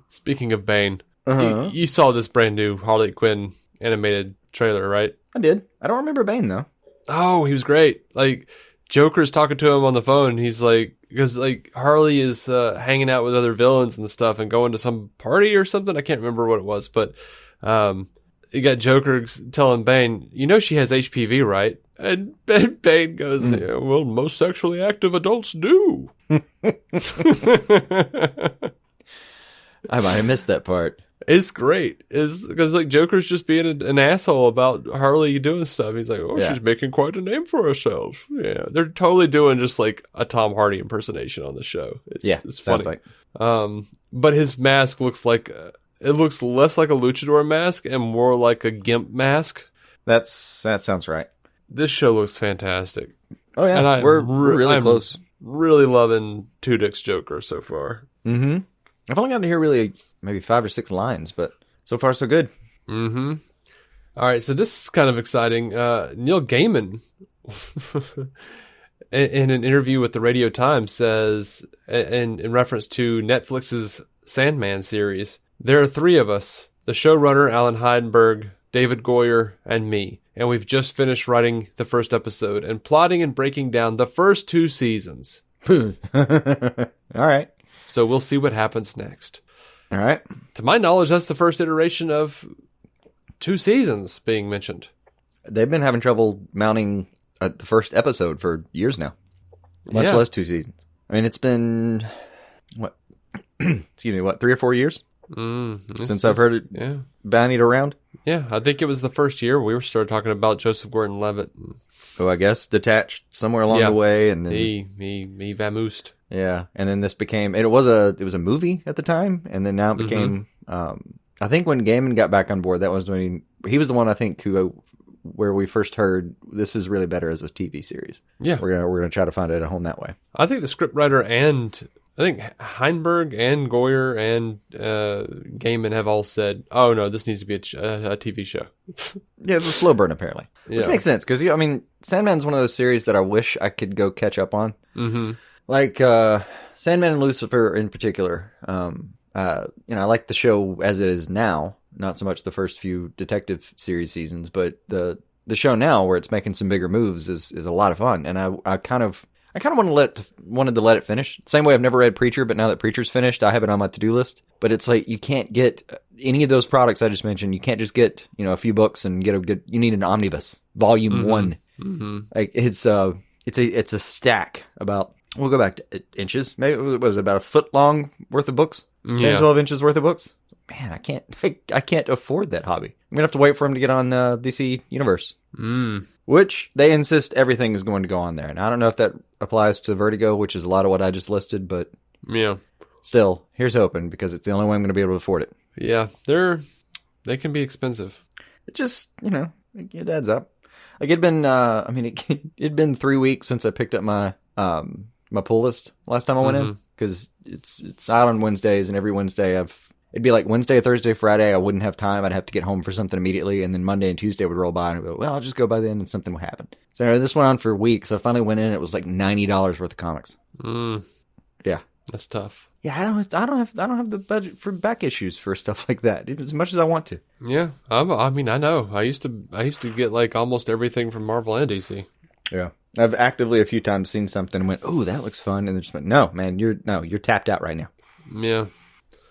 Speaking of Bane, you saw this brand new Harley Quinn animated trailer, right? I did. I don't remember Bane, though. Oh, he was great. Like, Joker's talking to him on the phone, and he's like, because like Harley is hanging out with other villains and stuff and going to some party or something. I can't remember what it was, but you got Joker telling Bane, you know she has HPV, right? And Bane goes, yeah, well, most sexually active adults do. I might have missed that part. It's great. It's because like Joker's just being an asshole about Harley doing stuff. He's like, oh, she's making quite a name for herself. Yeah, they're totally doing just like a Tom Hardy impersonation on the show. It's funny. Like. But his mask looks like it looks less like a luchador mask and more like a gimp mask. That sounds right. This show looks fantastic. Oh yeah, and we're really close. Really loving Two Dick's Joker so far. Mm-hmm. I've only gotten to hear really maybe 5 or 6 lines, but so far so good. Mm-hmm. All right, so this is kind of exciting. Neil Gaiman, in an interview with the Radio Times, says, in reference to Netflix's Sandman series, there are 3 of us, the showrunner Alan Heidenberg, David Goyer, and me, and we've just finished writing the first episode and plotting and breaking down the first 2 seasons. All right. So we'll see what happens next. All right. To my knowledge, that's the first iteration of 2 seasons being mentioned. They've been having trouble mounting the first episode for years now, much less 2 seasons. I mean, it's been, excuse me, 3 or 4 years since I've heard it bandied around? Yeah, I think it was the first year we started talking about Joseph Gordon-Levitt. Who I guess detached somewhere along the way, and then he vamoosed. Yeah, and then this became it was a movie at the time, and then now it became. I think when Gaiman got back on board, that was when he was the one I think where we first heard this is really better as a TV series. Yeah, we're gonna try to find it at home that way. I think the scriptwriter and I think Heinberg and Goyer and Gaiman have all said, "Oh no, this needs to be a TV show." Yeah, it's a slow burn apparently, which makes sense because I mean, Sandman's one of those series that I wish I could go catch up on. Mm-hmm. Like Sandman and Lucifer in particular. I like the show as it is now, not so much the first few detective series seasons, but the show now where it's making some bigger moves is a lot of fun, and I kind of wanted to let it finish. Same way I've never read Preacher, but now that Preacher's finished, I have it on my to-do list. But it's like you can't get any of those products I just mentioned. You can't just get a few books and get a good. You need an omnibus, volume 1. Mm-hmm. Like it's a stack about. We'll go back to inches. Maybe it was about a foot long worth of books. 10, 12 inches worth of books. Man, I can't afford that hobby. I'm gonna have to wait for him to get on DC Universe, which they insist everything is going to go on there. And I don't know if that applies to Vertigo, which is a lot of what I just listed, but still, here's hoping because it's the only way I'm going to be able to afford it. Yeah, they can be expensive. It just it adds up. Like it'd been it'd been 3 weeks since I picked up my my pull list last time I went in because it's out on Wednesdays, and every Wednesday it'd be like Wednesday, Thursday, Friday. I wouldn't have time. I'd have to get home for something immediately, and then Monday and Tuesday would roll by, and I'd go, well, I'll just go by then, and something would happen. So anyway, this went on for weeks. I finally went in. It was like $90 worth of comics. Yeah, that's tough. Yeah, I don't have the budget for back issues for stuff like that, as much as I want to. Yeah, I mean, I know. I used to get like almost everything from Marvel and DC. Yeah. I've actively a few times seen something and went, "Oh, that looks fun," and then just went, "No, man, you're tapped out right now." Yeah.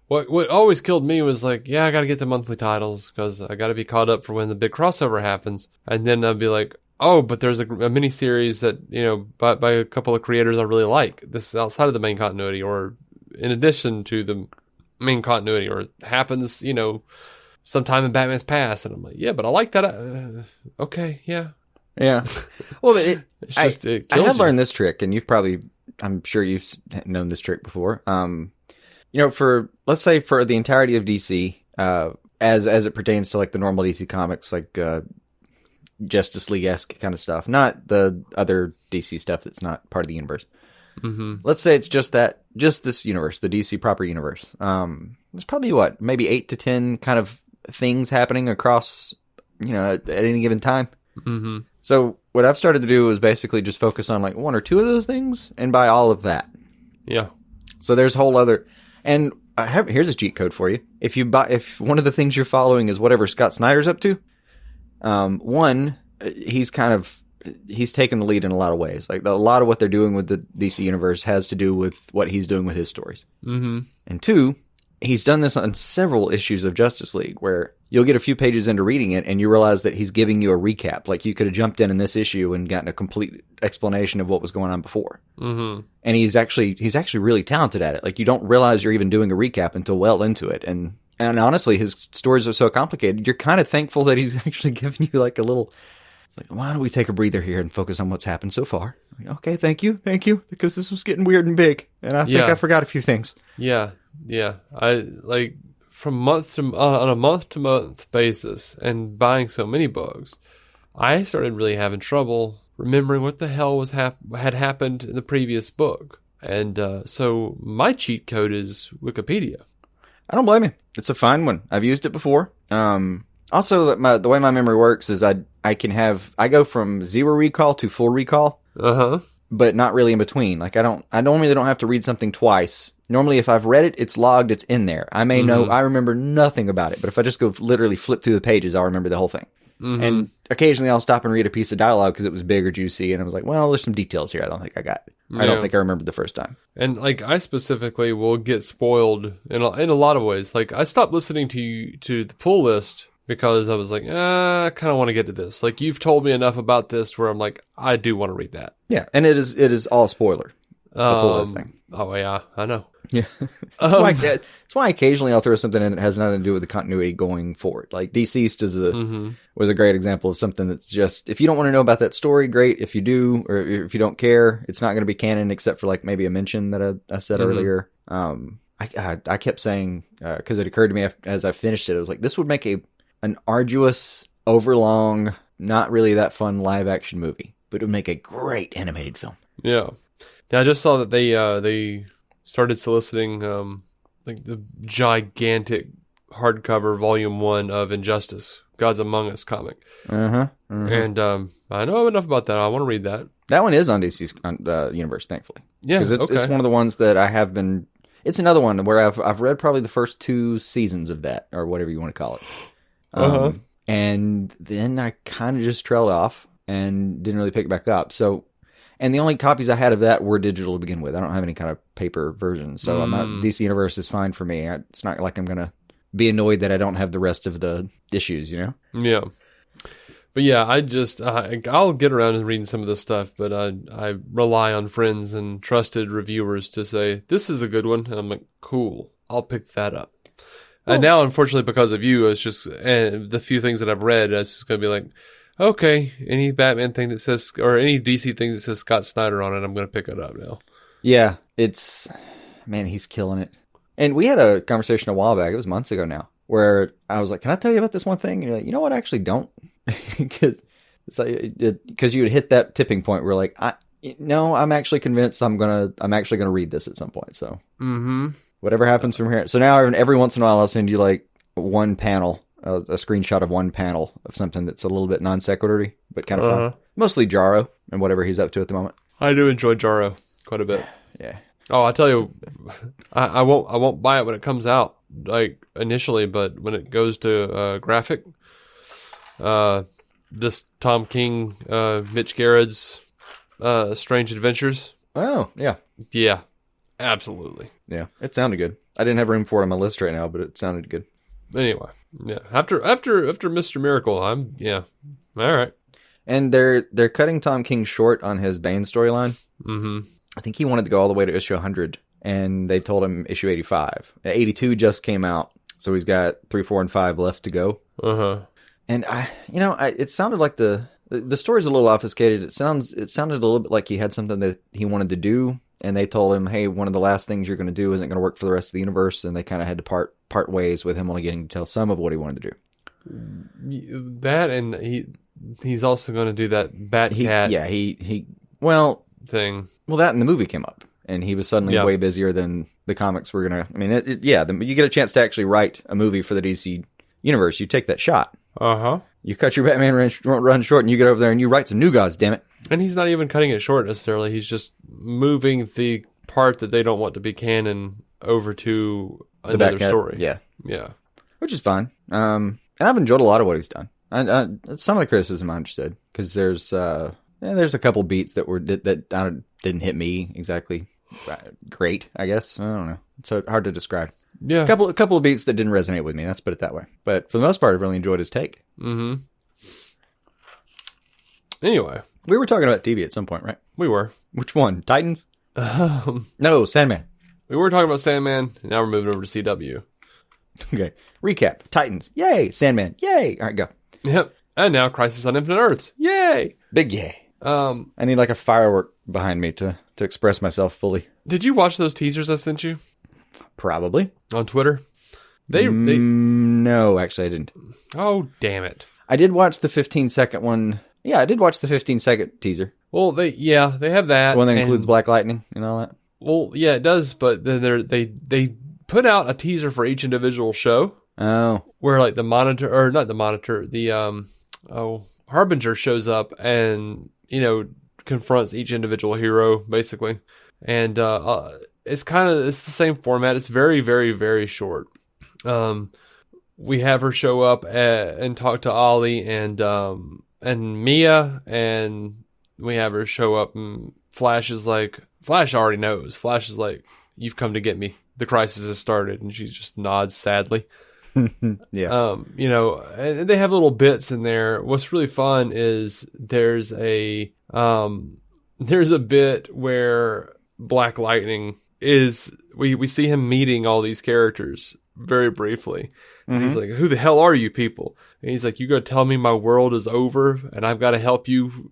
What always killed me was like, I got to get the monthly titles because I got to be caught up for when the big crossover happens, and then I'd be like, "Oh, but there's a mini series that by a couple of creators I really like. This is outside of the main continuity, or in addition to the main continuity, or it happens, sometime in Batman's past." And I'm like, "Yeah, but I like that." Okay, yeah. Yeah. Well, it kills I have learned this trick, and I'm sure you've known this trick before. Let's say for the entirety of DC, as it pertains to like the normal DC comics, like Justice League-esque kind of stuff, not the other DC stuff that's not part of the universe. Let's say it's just this universe, the DC proper universe. There's probably maybe 8 to 10 kind of things happening across, at any given time. Mm-hmm. So what I've started to do is basically just focus on like 1 or 2 of those things and buy all of that. Yeah. So there's whole other, and here's a cheat code for you. If one of the things you're following is whatever Scott Snyder's up to, he's taken the lead in a lot of ways. Like a lot of what they're doing with the DC universe has to do with what he's doing with his stories. Mm-hmm. And 2, he's done this on several issues of Justice League where you'll get a few pages into reading it and you realize that he's giving you a recap. Like you could have jumped in this issue and gotten a complete explanation of what was going on before. Mm-hmm. And he's actually really talented at it. Like you don't realize you're even doing a recap until well into it. And honestly, his stories are so complicated. You're kind of thankful that he's actually giving you like a little, it's like, why don't we take a breather here and focus on what's happened so far? Like, okay, thank you. Because this was getting weird and big. And I think I forgot a few things. Yeah. Yeah. I like from on a month to month basis and buying so many books, I started really having trouble remembering what the hell had happened in the previous book. And so my cheat code is Wikipedia. I don't blame you. It's a fine one. I've used it before. Also, the way my memory works is I go from 0 recall to full recall. But not really in between. Like I normally don't have to read something twice. Normally, if I've read it, it's logged, it's in there. I may know, I remember nothing about it, but if I just go literally flip through the pages, I'll remember the whole thing. Mm-hmm. And occasionally I'll stop and read a piece of dialogue because it was big or juicy, and I was like, well, there's some details here I don't think I got. Yeah. I don't think I remembered the first time. And like I specifically will get spoiled in a lot of ways. Like I stopped listening to the pull list because I was like, I kind of want to get to this. Like you've told me enough about this where I'm like, I do want to read that. Yeah, and it is all spoiler. The pull list thing. Oh yeah, I know. Yeah, that's why occasionally I'll throw something in that has nothing to do with the continuity going forward. Like Deceased was a great example of something that's just, if you don't want to know about that story, great. If you do, or if you don't care, it's not going to be canon except for like maybe a mention that I said earlier. I kept saying because it occurred to me as I finished it, I was like, this would make an arduous, overlong, not really that fun live action movie, but it would make a great animated film. Yeah. Now I just saw that they started soliciting like the gigantic hardcover volume 1 of Injustice, Gods Among Us comic. And I know enough about that. I want to read that. That one is on DC's universe, thankfully. Yeah, because it's one of the ones that I have been. It's another one where I've read probably the first 2 seasons of that, or whatever you want to call it. And then I kind of just trailed off and didn't really pick it back up. So. And the only copies I had of that were digital to begin with. I don't have any kind of paper version, so I'm not. DC Universe is fine for me. It's not like I'm gonna be annoyed that I don't have the rest of the issues, Yeah, but yeah, I'll get around to reading some of this stuff, but I rely on friends and trusted reviewers to say this is a good one, and I'm like, cool, I'll pick that up. And now, unfortunately, because of you, it's just the few things that I've read, it's just gonna be like. Okay, any Batman thing that says, or any DC thing that says Scott Snyder on it, I'm going to pick it up now. Yeah, man, he's killing it. And we had a conversation a while back, it was months ago now, where I was like, can I tell you about this one thing? And you're like, you know what, I actually don't. Because you would hit that tipping point where like, I'm actually convinced I'm actually going to read this at some point. So whatever happens from here. So now every once in a while I'll send you like one panel. A screenshot of one panel of something that's a little bit non sequitur, but kind of fun. Mostly Jarro and whatever he's up to at the moment. I do enjoy Jarro quite a bit. Yeah. Oh, I tell you, I won't buy it when it comes out, like initially, but when it goes to graphic, this Tom King, Mitch Gerard's Strange Adventures. Oh, yeah. Yeah, absolutely. Yeah, it sounded good. I didn't have room for it on my list right now, but it sounded good. Anyway, yeah. After Mr. Miracle, all right. And they're cutting Tom King short on his Bane storyline. I think he wanted to go all the way to issue 100, and they told him issue 85. 82 just came out, so he's got 3, 4, and 5 left to go. And it sounded like the story's a little obfuscated. It sounded a little bit like he had something that he wanted to do. And they told him, hey, one of the last things you're going to do isn't going to work for the rest of the universe. And they kind of had to part ways with him only getting to tell some of what he wanted to do. That, and he's also going to do that Batcat thing. Well, that and the movie came up. and he was suddenly Yeah. way busier than the comics were gonna. I mean, you get a chance to actually write a movie for the DC universe, you take that shot. Uh-huh. You cut your Batman run short, and you get over there and you write some New Gods. Damn it! And he's not even cutting it short necessarily. He's just moving the part that they don't want to be canon over to another story. Yeah, Yeah. which is fine. And I've enjoyed a lot of what he's done. Some of the criticism I understood because there's a couple beats that didn't hit me exactly great. I guess I don't know. It's so hard to describe. Yeah. A couple of beats that didn't resonate with me. Let's put it that way. But for the most part, I really enjoyed his take. Mm-hmm. Anyway. We were talking about TV at some point, right? We were. Which one? Titans? No, Sandman. We were talking about Sandman, and now we're moving over to CW. Okay. Recap. Titans. Yay. Sandman. Yay. All right, go. Yep. And now Crisis on Infinite Earths. Yay! Big yay. I I need like a firework behind me to express myself fully. Did you watch those teasers I sent you Probably. on Twitter? They No, actually I didn't. Oh, damn it. I did watch the 15-second one. Yeah, I did watch the 15-second teaser. Well, they have that. The one that and- includes Black Lightning and all that. Well, yeah, it does, but then they put out a teaser for each individual show Oh. where like the Monitor, or not the Monitor, the Harbinger shows up and, confronts each individual hero basically. And it's the same format. It's very, very, very short. We have her show up and talk to Ollie and Mia, and we have her show up and Flash already knows. Flash is like, "You've come to get me. The crisis has started," and she just nods sadly. Yeah. And they have little bits in there. What's really fun is there's a bit where Black Lightning is, we see him meeting all these characters very briefly. And he's like, "Who the hell are you people?" And he's like, "You gotta tell me my world is over and I've got to help you,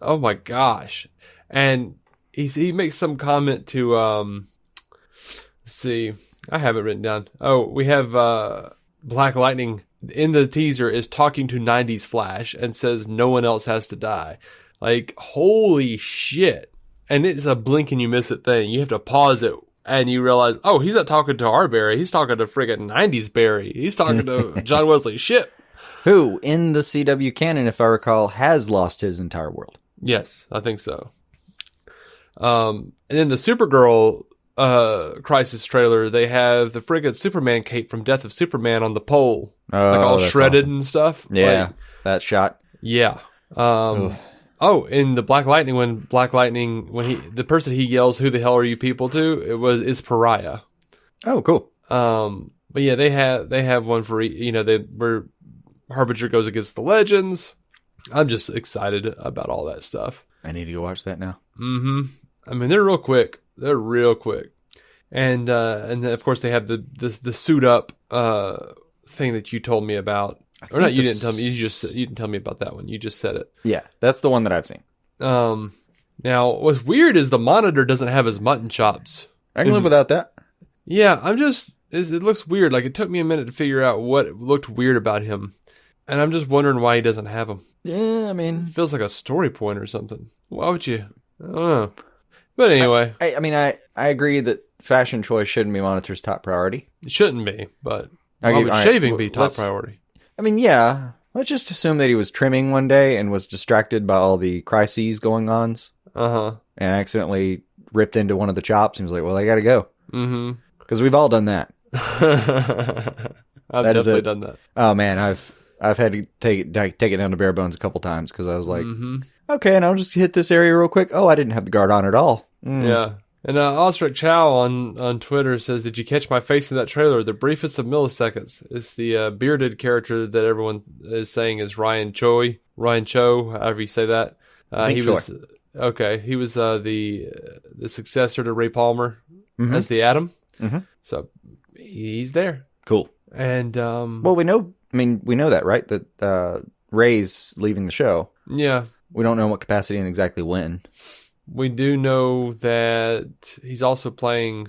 oh my gosh." And he makes some comment to, let's see, I have it written down. Oh, we have Black Lightning in the teaser is talking to 90s Flash and says no one else has to die. Like, holy shit. And it's a blink and you miss it thing. You have to pause it and you realize, oh, he's not talking to our Barry. He's talking to friggin' 90s Barry. He's talking to John Wesley Shipp. Who, in the CW canon, if I recall, has lost his entire world. Yes, I think so. And then the Supergirl Crisis trailer, they have the friggin' Superman cape from Death of Superman on the pole. Like all that's shredded awesome. and stuff. Yeah, that shot. Yeah. In the Black Lightning, when the person he yells, "Who the hell are you people?" to, is Pariah. Oh, cool. But yeah, they have one for, where Harbinger goes against the Legends. I'm just excited about all that stuff. I need to go watch that now. Mm-hmm. I mean, they're real quick. And then of course they have the suit up thing that you told me about. Or not, you didn't tell me. You didn't tell me about that one. You just said it. Yeah, that's the one that I've seen. Now what's weird is the Monitor doesn't have his mutton chops. I can live without that. Yeah, it looks weird. Like, it took me a minute to figure out what looked weird about him. And I'm just wondering why he doesn't have them. Yeah, I mean, It feels like a story point or something. Why would you? I don't know. But anyway. I agree that fashion choice shouldn't be Monitor's top priority. It shouldn't be, but All why would right, shaving be top let's- priority? I mean, yeah. Let's just assume that he was trimming one day and was distracted by all the crises going on Uh-huh. and accidentally ripped into one of the chops and was like, well, I gotta go. Mm-hmm. Because we've all done that. I've That is definitely it. done that. Oh, man, I've had to take it down to bare bones a couple times because I was like, Mm-hmm. okay, and I'll just hit this area real quick. Oh, I didn't have the guard on at all. Yeah. And Osric Chow on Twitter says, "Did you catch my face in that trailer? The briefest of milliseconds." It's the bearded character that everyone is saying is Ryan Cho, however you say that. He was the successor to Ray Palmer as the Atom. Mm-hmm. So he's there. Cool. And Well, we know that, right? That Ray's leaving the show. yeah. We don't know what capacity and exactly when. We do know that he's also playing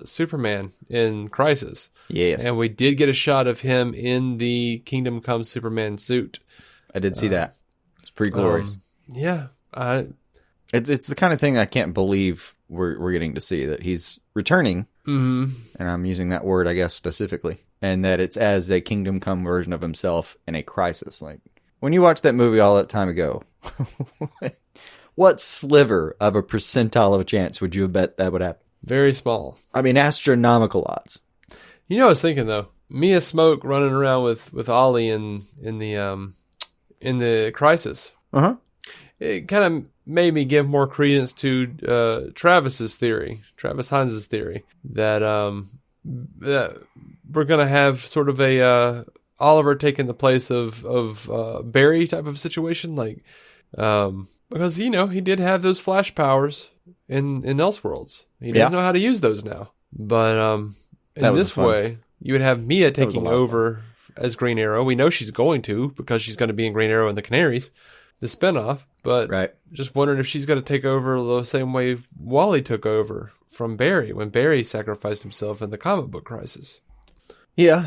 Superman in Crisis. Yes. And we did get a shot of him in the Kingdom Come Superman suit. I did see that. It's pretty glorious. Yeah. It's the kind of thing I can't believe we're getting to see, that he's returning, and I'm using that word, I guess, specifically, and that it's as a kingdom come version of himself in a crisis. Like, when you watched that movie all that time ago, what sliver of a percentile of a chance would you have bet that would happen? Very small. I mean, astronomical odds. You know, I was thinking though, Mia Smoke running around with Ollie in the crisis. It kind of made me give more credence to Travis Hines' theory that we're gonna have sort of a Oliver taking the place of Barry type of situation, like because he did have those flash powers in Elseworlds. He doesn't know how to use those now, but in this way, you would have Mia taking over as Green Arrow. We know she's going to, because she's going to be in Green Arrow and the Canaries, the spinoff. But just wondering if she's going to take over the same way Wally took over from Barry when Barry sacrificed himself in the comic book crisis. Yeah,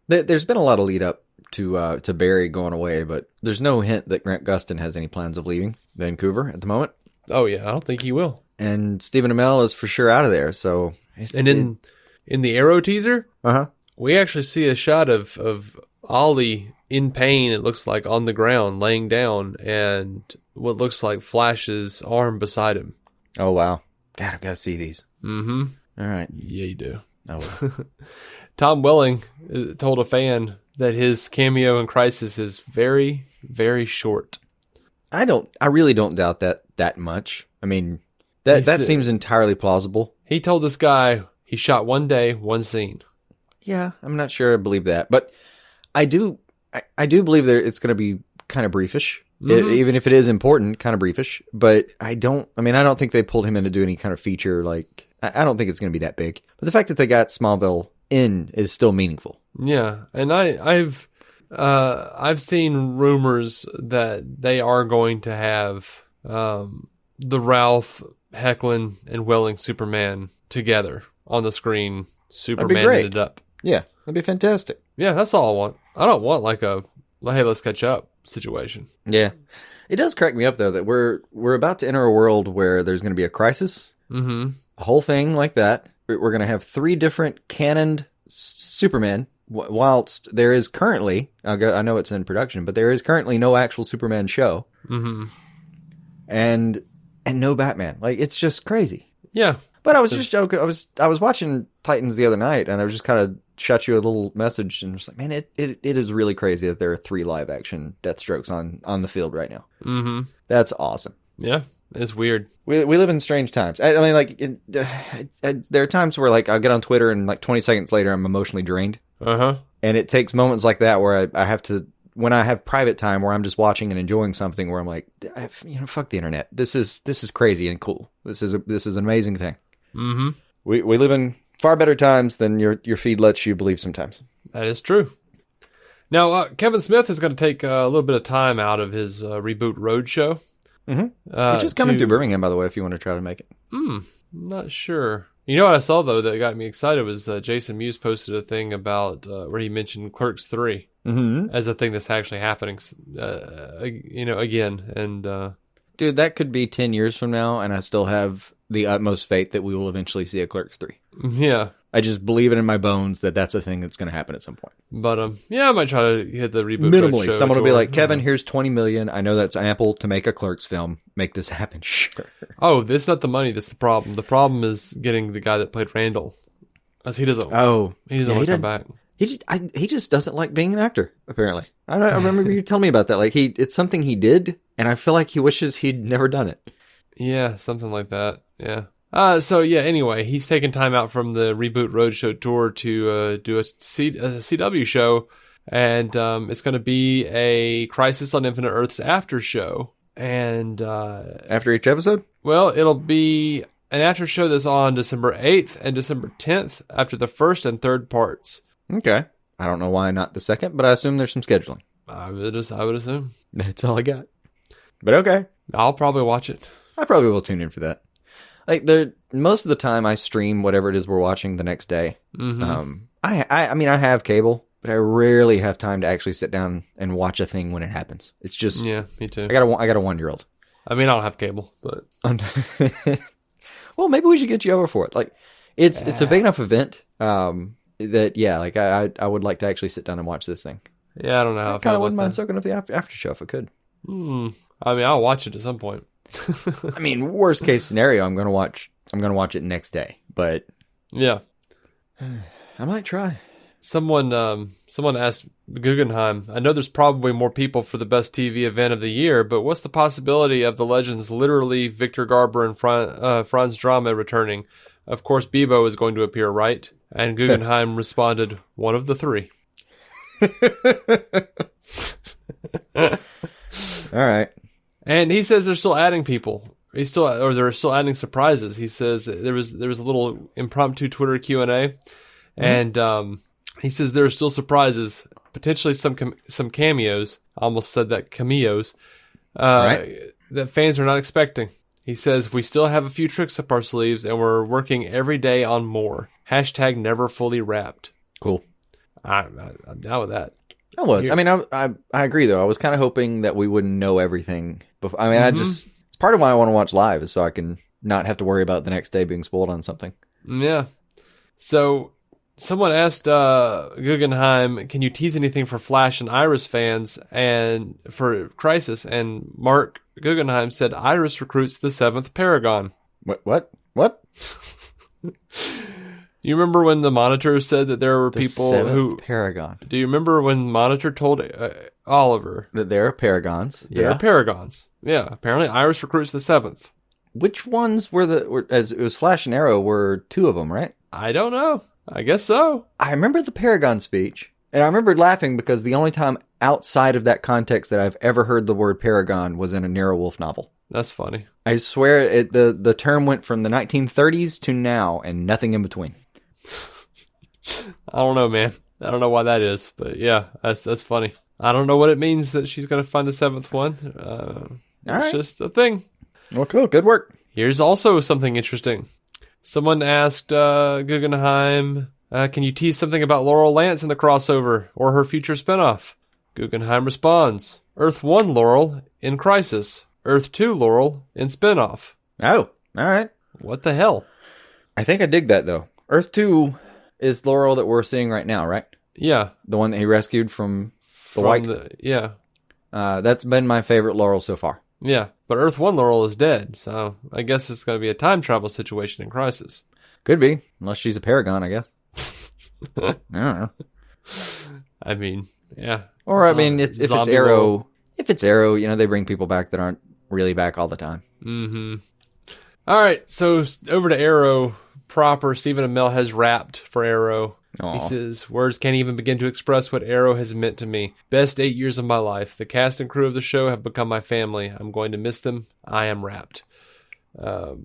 there's been a lot of lead up to Barry going away, but there's no hint that Grant Gustin has any plans of leaving Vancouver at the moment. Oh yeah, I don't think he will. And Stephen Amell is for sure out of there. So in the Arrow teaser, we actually see a shot of Ollie in pain, it looks like, on the ground, laying down, and what looks like Flash's arm beside him. Oh, wow. God, I've got to see these. Mm-hmm. All right. Yeah, you do. Oh, Tom Welling told a fan that his cameo in Crisis is very, very short. I really don't doubt that much. I mean, that seems entirely plausible. He told this guy he shot one day, one scene. Yeah, I'm not sure I believe that, but I do believe that it's going to be kind of briefish, even if it is important, kind of briefish. But I don't think they pulled him in to do any kind of feature. Like, I don't think it's going to be that big. But the fact that they got Smallville in is still meaningful. Yeah, and I've seen rumors that they are going to have the Ralph, Hecklin, and Welling Superman together on the screen. Superman it up. Yeah, that'd be fantastic. Yeah, that's all I want. I don't want like a hey, let's catch up situation. Yeah, it does crack me up though that we're about to enter a world where there's going to be a crisis, a whole thing like that. We're going to have 3 different canoned Supermen, whilst there is currently, I know it's in production, but there is currently no actual Superman show, and no Batman. Like, it's just crazy. Yeah. But I was just joking. I was watching Titans the other night, and I was just kind of shot you a little message, and was like, man, it is really crazy that there are 3 live action Deathstrokes on the field right now. Mm-hmm. That's awesome. Yeah, it's weird. We live in strange times. I mean, like, there are times where, like, I'll get on Twitter, and like 20 seconds later, I'm emotionally drained. And it takes moments like that where I have to, when I have private time where I'm just watching and enjoying something, where I'm like, fuck the internet. This is crazy and cool. This is an amazing thing. Mm-hmm. We live in far better times than your feed lets you believe sometimes. That is true. Now, Kevin Smith is going to take a little bit of time out of his Reboot Roadshow. Which is coming to Birmingham, by the way, if you want to try to make it. Not sure. You know what I saw, though, that got me excited was Jason Mewes posted a thing about where he mentioned Clerks 3 as a thing that's actually happening, again. And dude, that could be 10 years from now, and I still have the utmost faith that we will eventually see a Clerks 3. Yeah. I just believe it in my bones that that's a thing that's going to happen at some point. But, yeah, I might try to hit the Reboot Minimally. Roadshow Someone will be like, Kevin, here's $20 million. I know that's ample to make a Clerks film. Make this happen. Sure. Oh, this is not the money. That's the problem. The problem is getting the guy that played Randall. Because he doesn't want to come back. He just doesn't like being an actor, apparently. I remember you telling me about that. Like, it's something he did, and I feel like he wishes he'd never done it. Yeah, something like that. Yeah. Anyway, he's taking time out from the Reboot Roadshow tour to do a CW show, and it's going to be a Crisis on Infinite Earths after show. And after each episode? Well, it'll be an after show that's on December 8th and December 10th after the first and third parts. Okay. I don't know why not the second, but I assume there's some scheduling. I would assume. That's all I got. But okay. I'll probably watch it. I probably will tune in for that. Like, most of the time I stream whatever it is we're watching the next day. I mean, I have cable, but I rarely have time to actually sit down and watch a thing when it happens. It's just... Yeah, me too. I got a 1-year-old. I mean, I don't have cable, but... well, maybe we should get you over for it. Like, it's a big enough event that, yeah, like, I would like to actually sit down and watch this thing. Yeah, I don't know how I kind of wouldn't mind soaking up the after show if I could. I mean, I'll watch it at some point. I mean, worst case scenario, I'm gonna watch it next day. But yeah, I might try. Someone asked Guggenheim, I know there's probably more people for the best TV event of the year, but what's the possibility of the legends literally Victor Garber and Franz Drama returning? Of course, Bebo is going to appear, right? And Guggenheim responded, one of the three. All right. And he says they're still adding people. They're still adding surprises. He says there was a little impromptu Twitter Q&A, and he says there are still surprises, potentially some cameos. I almost said that cameos that fans are not expecting. He says we still have a few tricks up our sleeves, and we're working every day on more. # never fully wrapped. Cool. I'm down with that. I was. I mean, I agree though. I was kind of hoping that we wouldn't know everything. Before. I mean, it's part of why I want to watch live is so I can not have to worry about the next day being spoiled on something. Yeah. So someone asked Guggenheim, can you tease anything for Flash and Iris fans and for Crisis? And Mark Guggenheim said Iris recruits the 7th Paragon. What? You remember when the Monitor said that there were people who... Paragon. Do you remember when Monitor told Oliver... that there are Paragons? There are Paragons. Yeah, apparently Iris recruits the 7th. Which ones as it was Flash and Arrow were 2 of them, right? I don't know. I guess so. I remember the Paragon speech, and I remembered laughing because the only time outside of that context that I've ever heard the word Paragon was in a Nero Wolfe novel. That's funny. I swear the term went from the 1930s to now and nothing in between. I don't know, man. I don't know why that is, but yeah, that's funny. I don't know what it means that she's going to find the 7th one. It's just a thing. Well, cool. Good work. Here's also something interesting. Someone asked Guggenheim, can you tease something about Laurel Lance in the crossover or her future spinoff? Guggenheim responds, Earth 1 Laurel in Crisis, Earth 2 Laurel in spinoff. Oh, all right. What the hell? I think I dig that, though. Earth 2 is Laurel that we're seeing right now, right? Yeah. The one that he rescued from the White? Yeah. That's been my favorite Laurel so far. Yeah, but Earth 1 Laurel is dead, so I guess it's going to be a time travel situation in Crisis. Could be, unless she's a Paragon, I guess. I don't know. I mean, yeah. Or, I mean, if it's Arrow, they bring people back that aren't really back all the time. Mm-hmm. All right, so over to Arrow proper. Stephen Amell has rapped for Arrow. Aww. He says, words can't even begin to express what Arrow has meant to me. Best 8 years of my life. The cast and crew of the show have become my family. I'm going to miss them. I am wrapped. The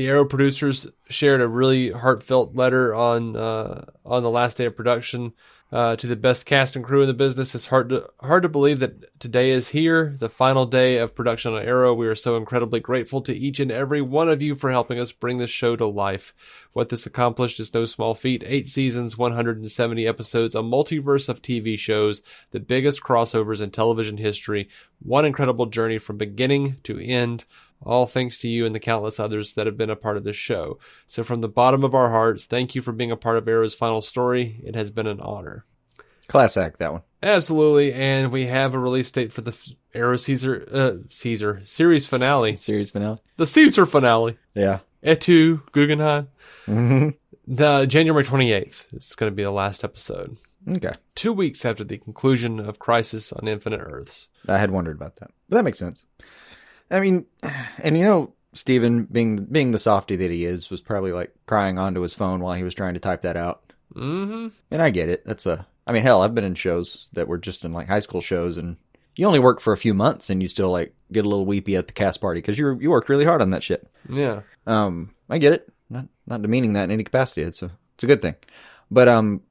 Arrow producers shared a really heartfelt letter on the last day of production. To the best cast and crew in the business, it's hard to believe that today is here, the final day of production on Arrow. We are so incredibly grateful to each and every one of you for helping us bring this show to life. What this accomplished is no small feat. 8 seasons, 170 episodes, a multiverse of TV shows, the biggest crossovers in television history, one incredible journey from beginning to end. All thanks to you and the countless others that have been a part of this show. So from the bottom of our hearts, thank you for being a part of Arrow's final story. It has been an honor. Class act, that one. Absolutely, and we have a release date for the Arrow series finale. Series finale? The Caesar finale. Yeah. Et tu, Guggenheim. Mm-hmm. The January 28th is going to be the last episode. Okay. 2 weeks after the conclusion of Crisis on Infinite Earths. I had wondered about that. But that makes sense. I mean, and Steven, being the softy that he is, was probably like crying onto his phone while he was trying to type that out. Mm-hmm. And I get it. Hell, I've been in shows that were just in like high school shows, and you only work for a few months and you still like get a little weepy at the cast party because you worked really hard on that shit. Yeah. I get it. Not demeaning that in any capacity. It's a good thing. But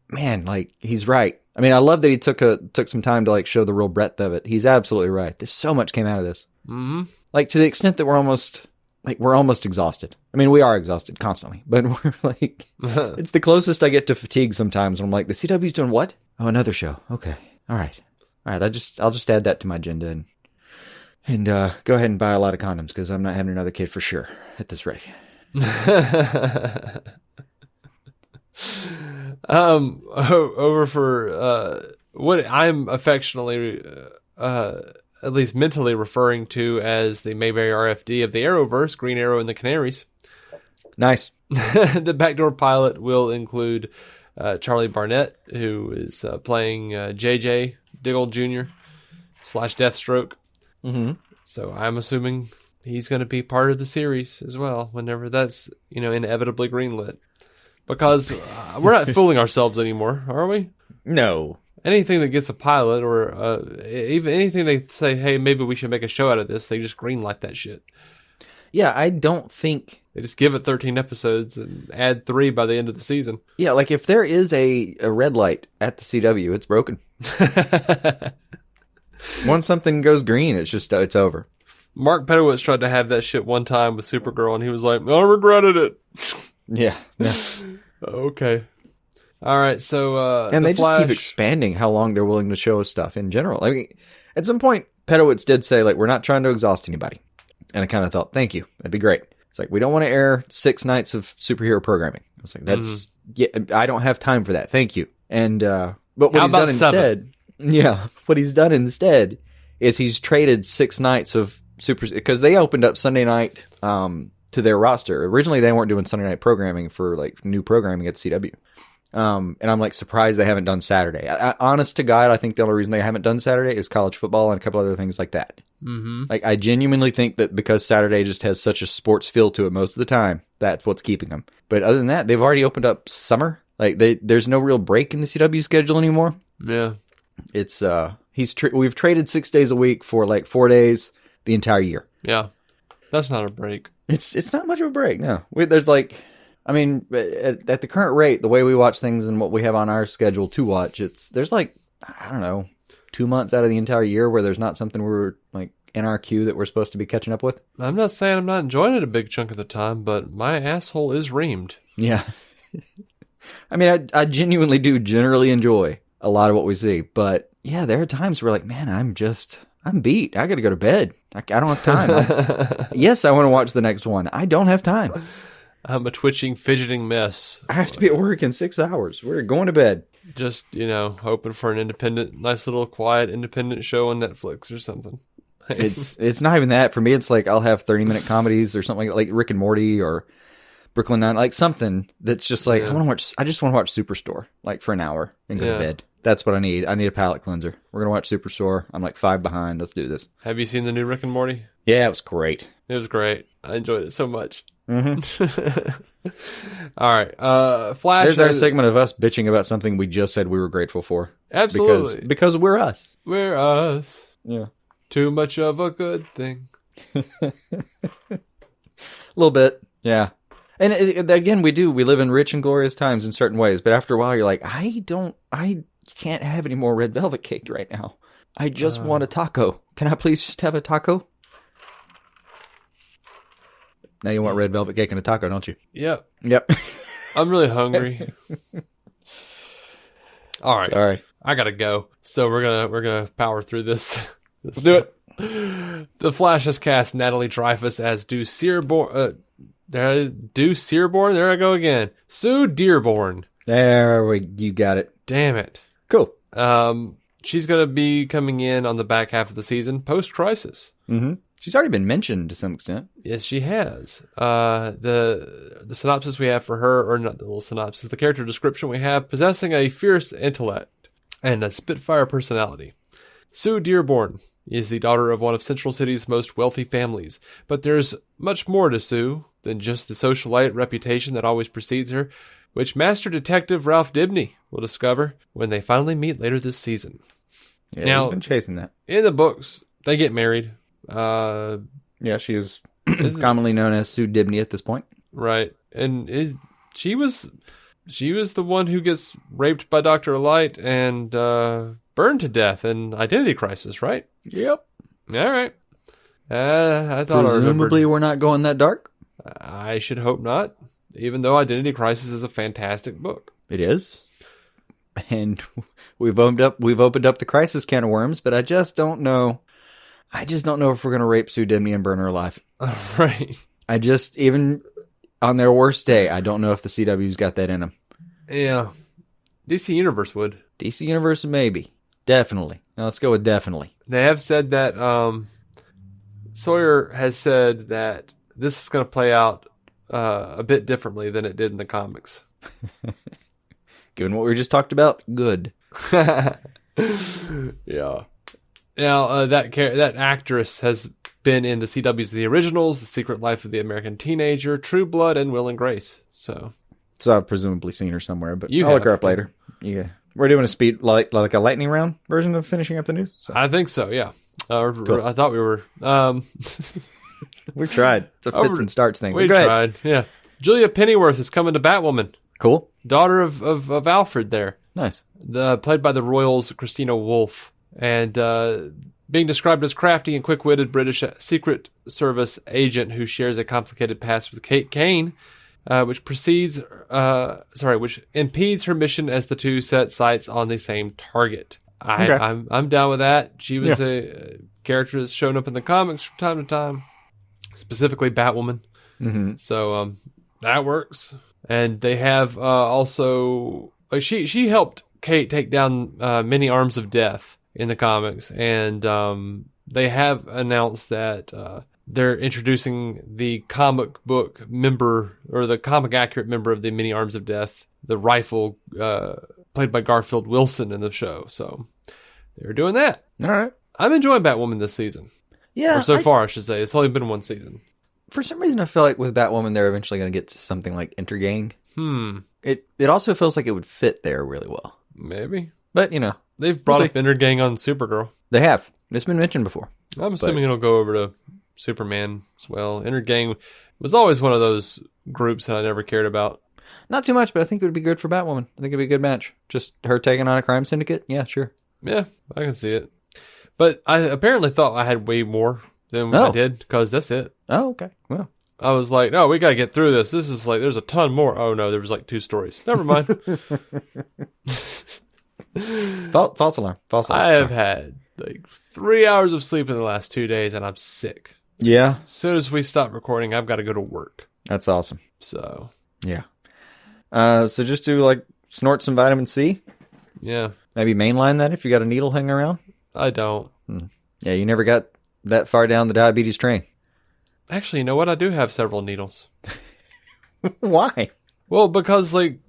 man, like he's right. I mean, I love that he took some time to like show the real breadth of it. He's absolutely right. There's so much came out of this. Mm-hmm. Like to the extent that we're almost exhausted. I mean, we are exhausted constantly, but we're like, it's the closest I get to fatigue sometimes. When I'm like, the CW's doing what? Oh, another show. Okay. All right. I'll just add that to my agenda and go ahead and buy a lot of condoms because I'm not having another kid for sure at this rate. Over for what I'm affectionately, at least mentally referring to as the Mayberry RFD of the Arrowverse, Green Arrow and the Canaries. Nice. The backdoor pilot will include Charlie Barnett, who is playing JJ Diggle Jr. / Deathstroke. Mm-hmm. So I'm assuming he's going to be part of the series as well, whenever that's, inevitably greenlit. Because we're not fooling ourselves anymore, are we? No. Anything that gets a pilot, or even anything they say, hey, maybe we should make a show out of this, they just greenlight that shit. Yeah, I don't think... They just give it 13 episodes and add 3 by the end of the season. Yeah, like if there is a red light at the CW, it's broken. Once something goes green, it's over. Mark Pedowitz tried to have that shit one time with Supergirl, and he was like, I regretted it. Yeah. Okay. All right, so and they Flash... just keep expanding how long they're willing to show us stuff in general. I mean, at some point, Pedowitz did say, like, we're not trying to exhaust anybody. And I kind of thought, thank you. That'd be great. It's like, we don't want to air 6 nights of superhero programming. I was like, that's... Yeah, I don't have time for that. Thank you. And, but what he's done instead... Yeah, what he's done instead is he's traded 6 nights of super... Because they opened up Sunday night to their roster. Originally, they weren't doing Sunday night programming for, like, new programming at CW. And I'm, like, surprised they haven't done Saturday. Honest to God, I think the only reason they haven't done Saturday is college football and a couple other things like that. Mm-hmm. Like, I genuinely think that because Saturday just has such a sports feel to it most of the time, that's what's keeping them. But other than that, they've already opened up summer. Like, there's no real break in the CW schedule anymore. Yeah. It's, we've traded 6 days a week for, like, 4 days the entire year. Yeah. That's not a break. It's not much of a break, no. There's, like... I mean, at the current rate, the way we watch things and what we have on our schedule to watch, there's like, I don't know, 2 months out of the entire year where there's not something we're like in our queue that we're supposed to be catching up with. I'm not saying I'm not enjoying it a big chunk of the time, but my asshole is reamed. Yeah. I mean, I genuinely do generally enjoy a lot of what we see, but yeah, there are times where like, man, I'm beat. I got to go to bed. I don't have time. Yes, I want to watch the next one. I don't have time. I'm a twitching, fidgeting mess. I have to be at work in 6 hours. We're going to bed. Just, hoping for an nice little quiet independent show on Netflix or something. It's not even that. For me, it's like I'll have 30-minute comedies or something like Rick and Morty or Brooklyn Nine, like something that's just like, I just want to watch Superstore, like for an hour and go to bed. That's what I need. I need a palate cleanser. We're going to watch Superstore. I'm like 5 behind. Let's do this. Have you seen the new Rick and Morty? Yeah, it was great. It was great. I enjoyed it so much. Mm-hmm. All right. Flash. There's our segment of us bitching about something we just said we were grateful for. Absolutely. Because we're us. We're us. Yeah. Too much of a good thing. A little bit. Yeah. And again, we live in rich and glorious times in certain ways, but after a while you're like, I can't have any more red velvet cake right now. I just want a taco. Can I please just have a taco? Now you want red velvet cake and a taco, don't you? Yep. I'm really hungry. All right. Sorry. I gotta go. So we're gonna power through this. Let's do it. The Flash has cast Natalie Dreyfus as Due Searborn. Due Searborn? There I go again. Sue Dearborn. You got it. Damn it. Cool. She's gonna be coming in on the back half of the season, post-crisis. Mm-hmm. She's already been mentioned to some extent. Yes, she has. The synopsis we have for her, or not the little synopsis, the character description we have, possessing a fierce intellect and a spitfire personality. Sue Dearborn is the daughter of one of Central City's most wealthy families, but there's much more to Sue than just the socialite reputation that always precedes her, which Master Detective Ralph Dibny will discover when they finally meet later this season. Yeah, now, he's been chasing that. In the books, they get married. Yeah, she is commonly known as Sue Dibny at this point. Right. And she was the one who gets raped by Dr. Light and burned to death in Identity Crisis, right? Yep. All right. I thought presumably we're not going that dark. I should hope not, even though Identity Crisis is a fantastic book. It is. And we've opened up the crisis can of worms, but I just don't know if we're going to rape Sue Dibny and burn her alive. Right. I just, even on their worst day, I don't know if the CW's got that in them. Yeah. DC Universe would. DC Universe, maybe. Definitely. Now let's go with definitely. They have said that Sawyer has said that this is going to play out a bit differently than it did in the comics. Given what we just talked about, good. Yeah. Now, that actress has been in the CW's The Originals, The Secret Life of the American Teenager, True Blood, and Will and Grace. So I've presumably seen her somewhere, but You I'll look have. her up later. Yeah. We're doing a speed, like a lightning round version of finishing up the news? So. I think so, yeah. Cool. I thought we were. We tried. It's a fits and starts thing. We Go ahead. tried, yeah. Julia Pennyworth is coming to Batwoman. Cool. Daughter of Alfred there. Nice. Played by the Royals' Christina Wolfe. And being described as crafty and quick-witted British Secret Service agent who shares a complicated past with Kate Kane, which impedes her mission as the two set sights on the same target. I'm down with that. She was a character that's shown up in the comics from time to time, specifically Batwoman. Mm-hmm. So that works. And they have also she helped Kate take down many arms of death in the comics, and they have announced that they're introducing the comic book member, or the comic accurate member of the Many Arms of Death, the Rifle, played by Garfield Wilson in the show. So they're doing that. All right. I'm enjoying Batwoman this season. Yeah. Or so far, I should say. It's only been one season. For some reason, I feel like with Batwoman, they're eventually going to get to something like Intergang. It also feels like it would fit there really well. Maybe. But, you know. They've brought up Intergang on Supergirl. They have. It's been mentioned before. I'm assuming it'll go over to Superman as well. Intergang was always one of those groups that I never cared about. Not too much, but I think it would be good for Batwoman. I think it'd be a good match. Just her taking on a crime syndicate? Yeah, sure. Yeah, I can see it. But I apparently thought I had way more than I did, because that's it. Oh, okay. Well. I was like, no, we got to get through this. This is like, there's a ton more. Oh, no, there was like 2 stories. Never mind. False alarm. I have had like 3 hours of sleep in the last 2 days, and I'm sick. Yeah. As soon as we stop recording, I've got to go to work. That's awesome. So. Yeah. So just do like snort some vitamin C. Yeah. Maybe mainline that if you got a needle hanging around. I don't. Yeah, you never got that far down the diabetes train. Actually, you know what? I do have several needles. Why? Well, because like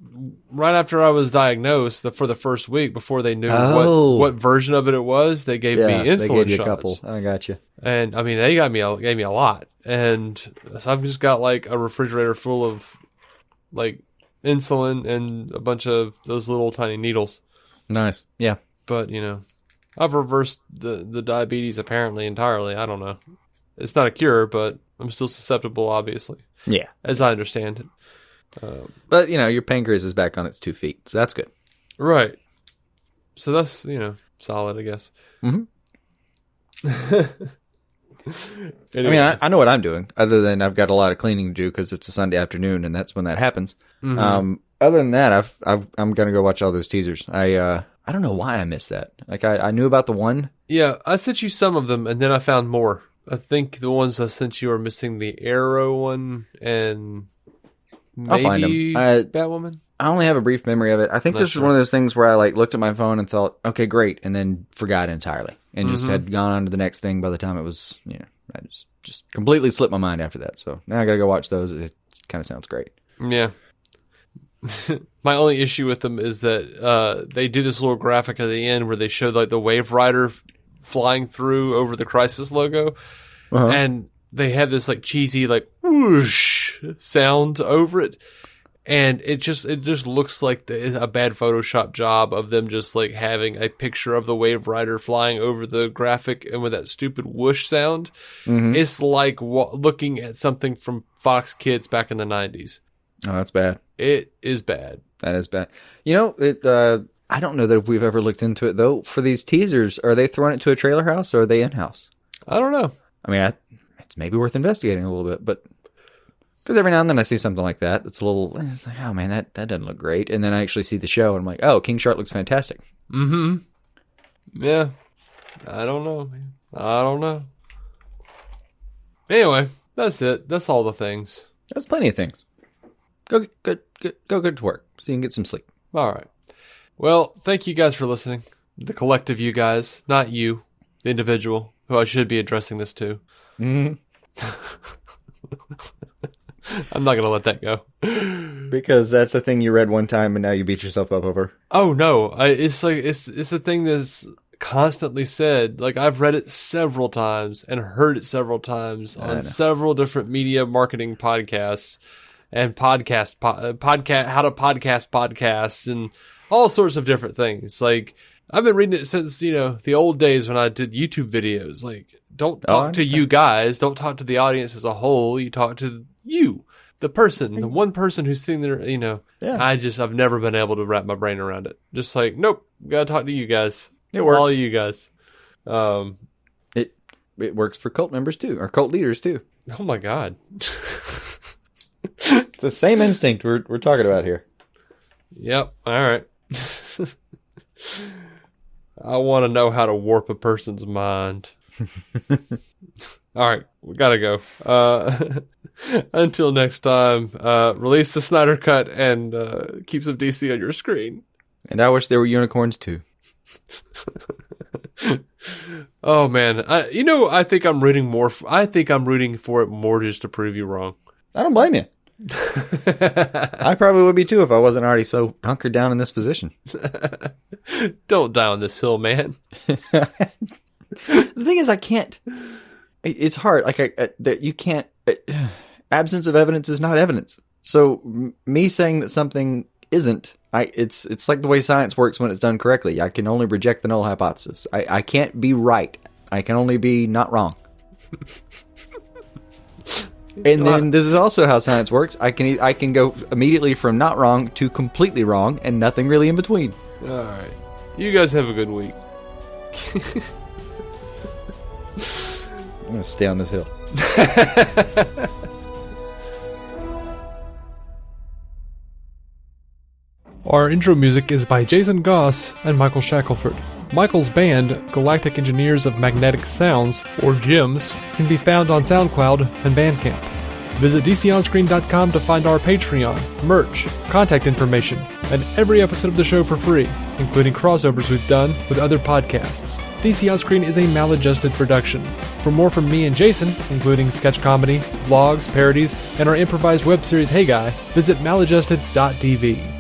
right after I was diagnosed, for the first week before they knew what version of it was, they gave me insulin they gave you shots. a couple. I got you. And I mean, they gave me a lot, and so I've just got like a refrigerator full of like insulin and a bunch of those little tiny needles. Nice. Yeah. But you know, I've reversed the diabetes apparently entirely. I don't know. It's not a cure, but I'm still susceptible, obviously. Yeah. As I understand it. But, you know, your pancreas is back on its 2 feet, so that's good. Right. So that's, you know, solid, I guess. Mm-hmm. Anyway. I mean, I know what I'm doing, other than I've got a lot of cleaning to do because it's a Sunday afternoon, and that's when that happens. Mm-hmm. Other than that, I'm going to go watch all those teasers. I don't know why I missed that. Like, I knew about the one. Yeah, I sent you some of them, and then I found more. I think the ones I sent you are missing the Arrow one, and I'll find maybe them. Batwoman. I only have a brief memory of it. I think Not this sure. is one of those things where I like looked at my phone and thought, okay, great, and then forgot entirely, and just had gone on to the next thing by the time it was, you know, I just completely slipped my mind after that. So now I got to go watch those. It kind of sounds great. Yeah. My only issue with them is that they do this little graphic at the end where they show like the Wave Rider flying through over the Crisis logo, and they have this like cheesy like whoosh sound over it, and it just looks like a bad Photoshop job of them just like having a picture of the Wave Rider flying over the graphic and with that stupid whoosh sound. It's like looking at something from Fox Kids back in the 90s. Oh, that's bad. It is bad. That is bad. You know, I don't know that if we've ever looked into it, though. For these teasers, are they throwing it to a trailer house or are they in-house? I don't know. I mean, it's maybe worth investigating a little bit, but because every now and then I see something like that, it's like, oh man, that doesn't look great. And then I actually see the show and I'm like, oh, King Shark looks fantastic. Yeah. I don't know, man. I don't know. Anyway, that's it. That's all the things. That's plenty of things. Go to work so you can get some sleep. All right. Well, thank you guys for listening. The collective you guys, not you, the individual, who I should be addressing this to. Mm-hmm. I'm not going to let that go. Because that's the thing you read one time and now you beat yourself up over. Oh, no. It's the thing that's constantly said. Like, I've read it several times and heard it several times on several different media marketing podcasts and how to podcast podcasts and all sorts of different things. Like, I've been reading it since, the old days when I did YouTube videos. Like, don't talk to you guys. Don't talk to the audience as a whole. You talk to you, the person, the one person who's sitting there, Yeah. I've never been able to wrap my brain around it. Just like, nope, gotta talk to you guys. It works. All you guys. It works for cult members too, or cult leaders too. Oh my God. It's the same instinct we're talking about here. Yep. All right. I want to know how to warp a person's mind. All right, we gotta go. Until next time, release the Snyder Cut and keep some DC on your screen. And I wish there were unicorns too. Oh man, I think I'm rooting more. I think I'm rooting for it more just to prove you wrong. I don't blame you. I probably would be too if I wasn't already so hunkered down in this position. Don't die on this hill, man. The thing is, I can't. It's hard. Like you can't. Absence of evidence is not evidence. So me saying that something isn't, it's like the way science works when it's done correctly. I can only reject the null hypothesis. I can't be right. I can only be not wrong. And then this is also how science works. I can go immediately from not wrong to completely wrong, and nothing really in between. All right, you guys have a good week. I'm gonna stay on this hill. Our intro music is by Jason Goss and Michael Shackelford. Michael's band, Galactic Engineers of Magnetic Sounds, or GEMS, can be found on SoundCloud and Bandcamp. Visit DCOnScreen.com to find our Patreon, merch, contact information, and every episode of the show for free, including crossovers we've done with other podcasts. DC On Screen is a maladjusted production. For more from me and Jason, including sketch comedy, vlogs, parodies, and our improvised web series Hey Guy, visit maladjusted.tv.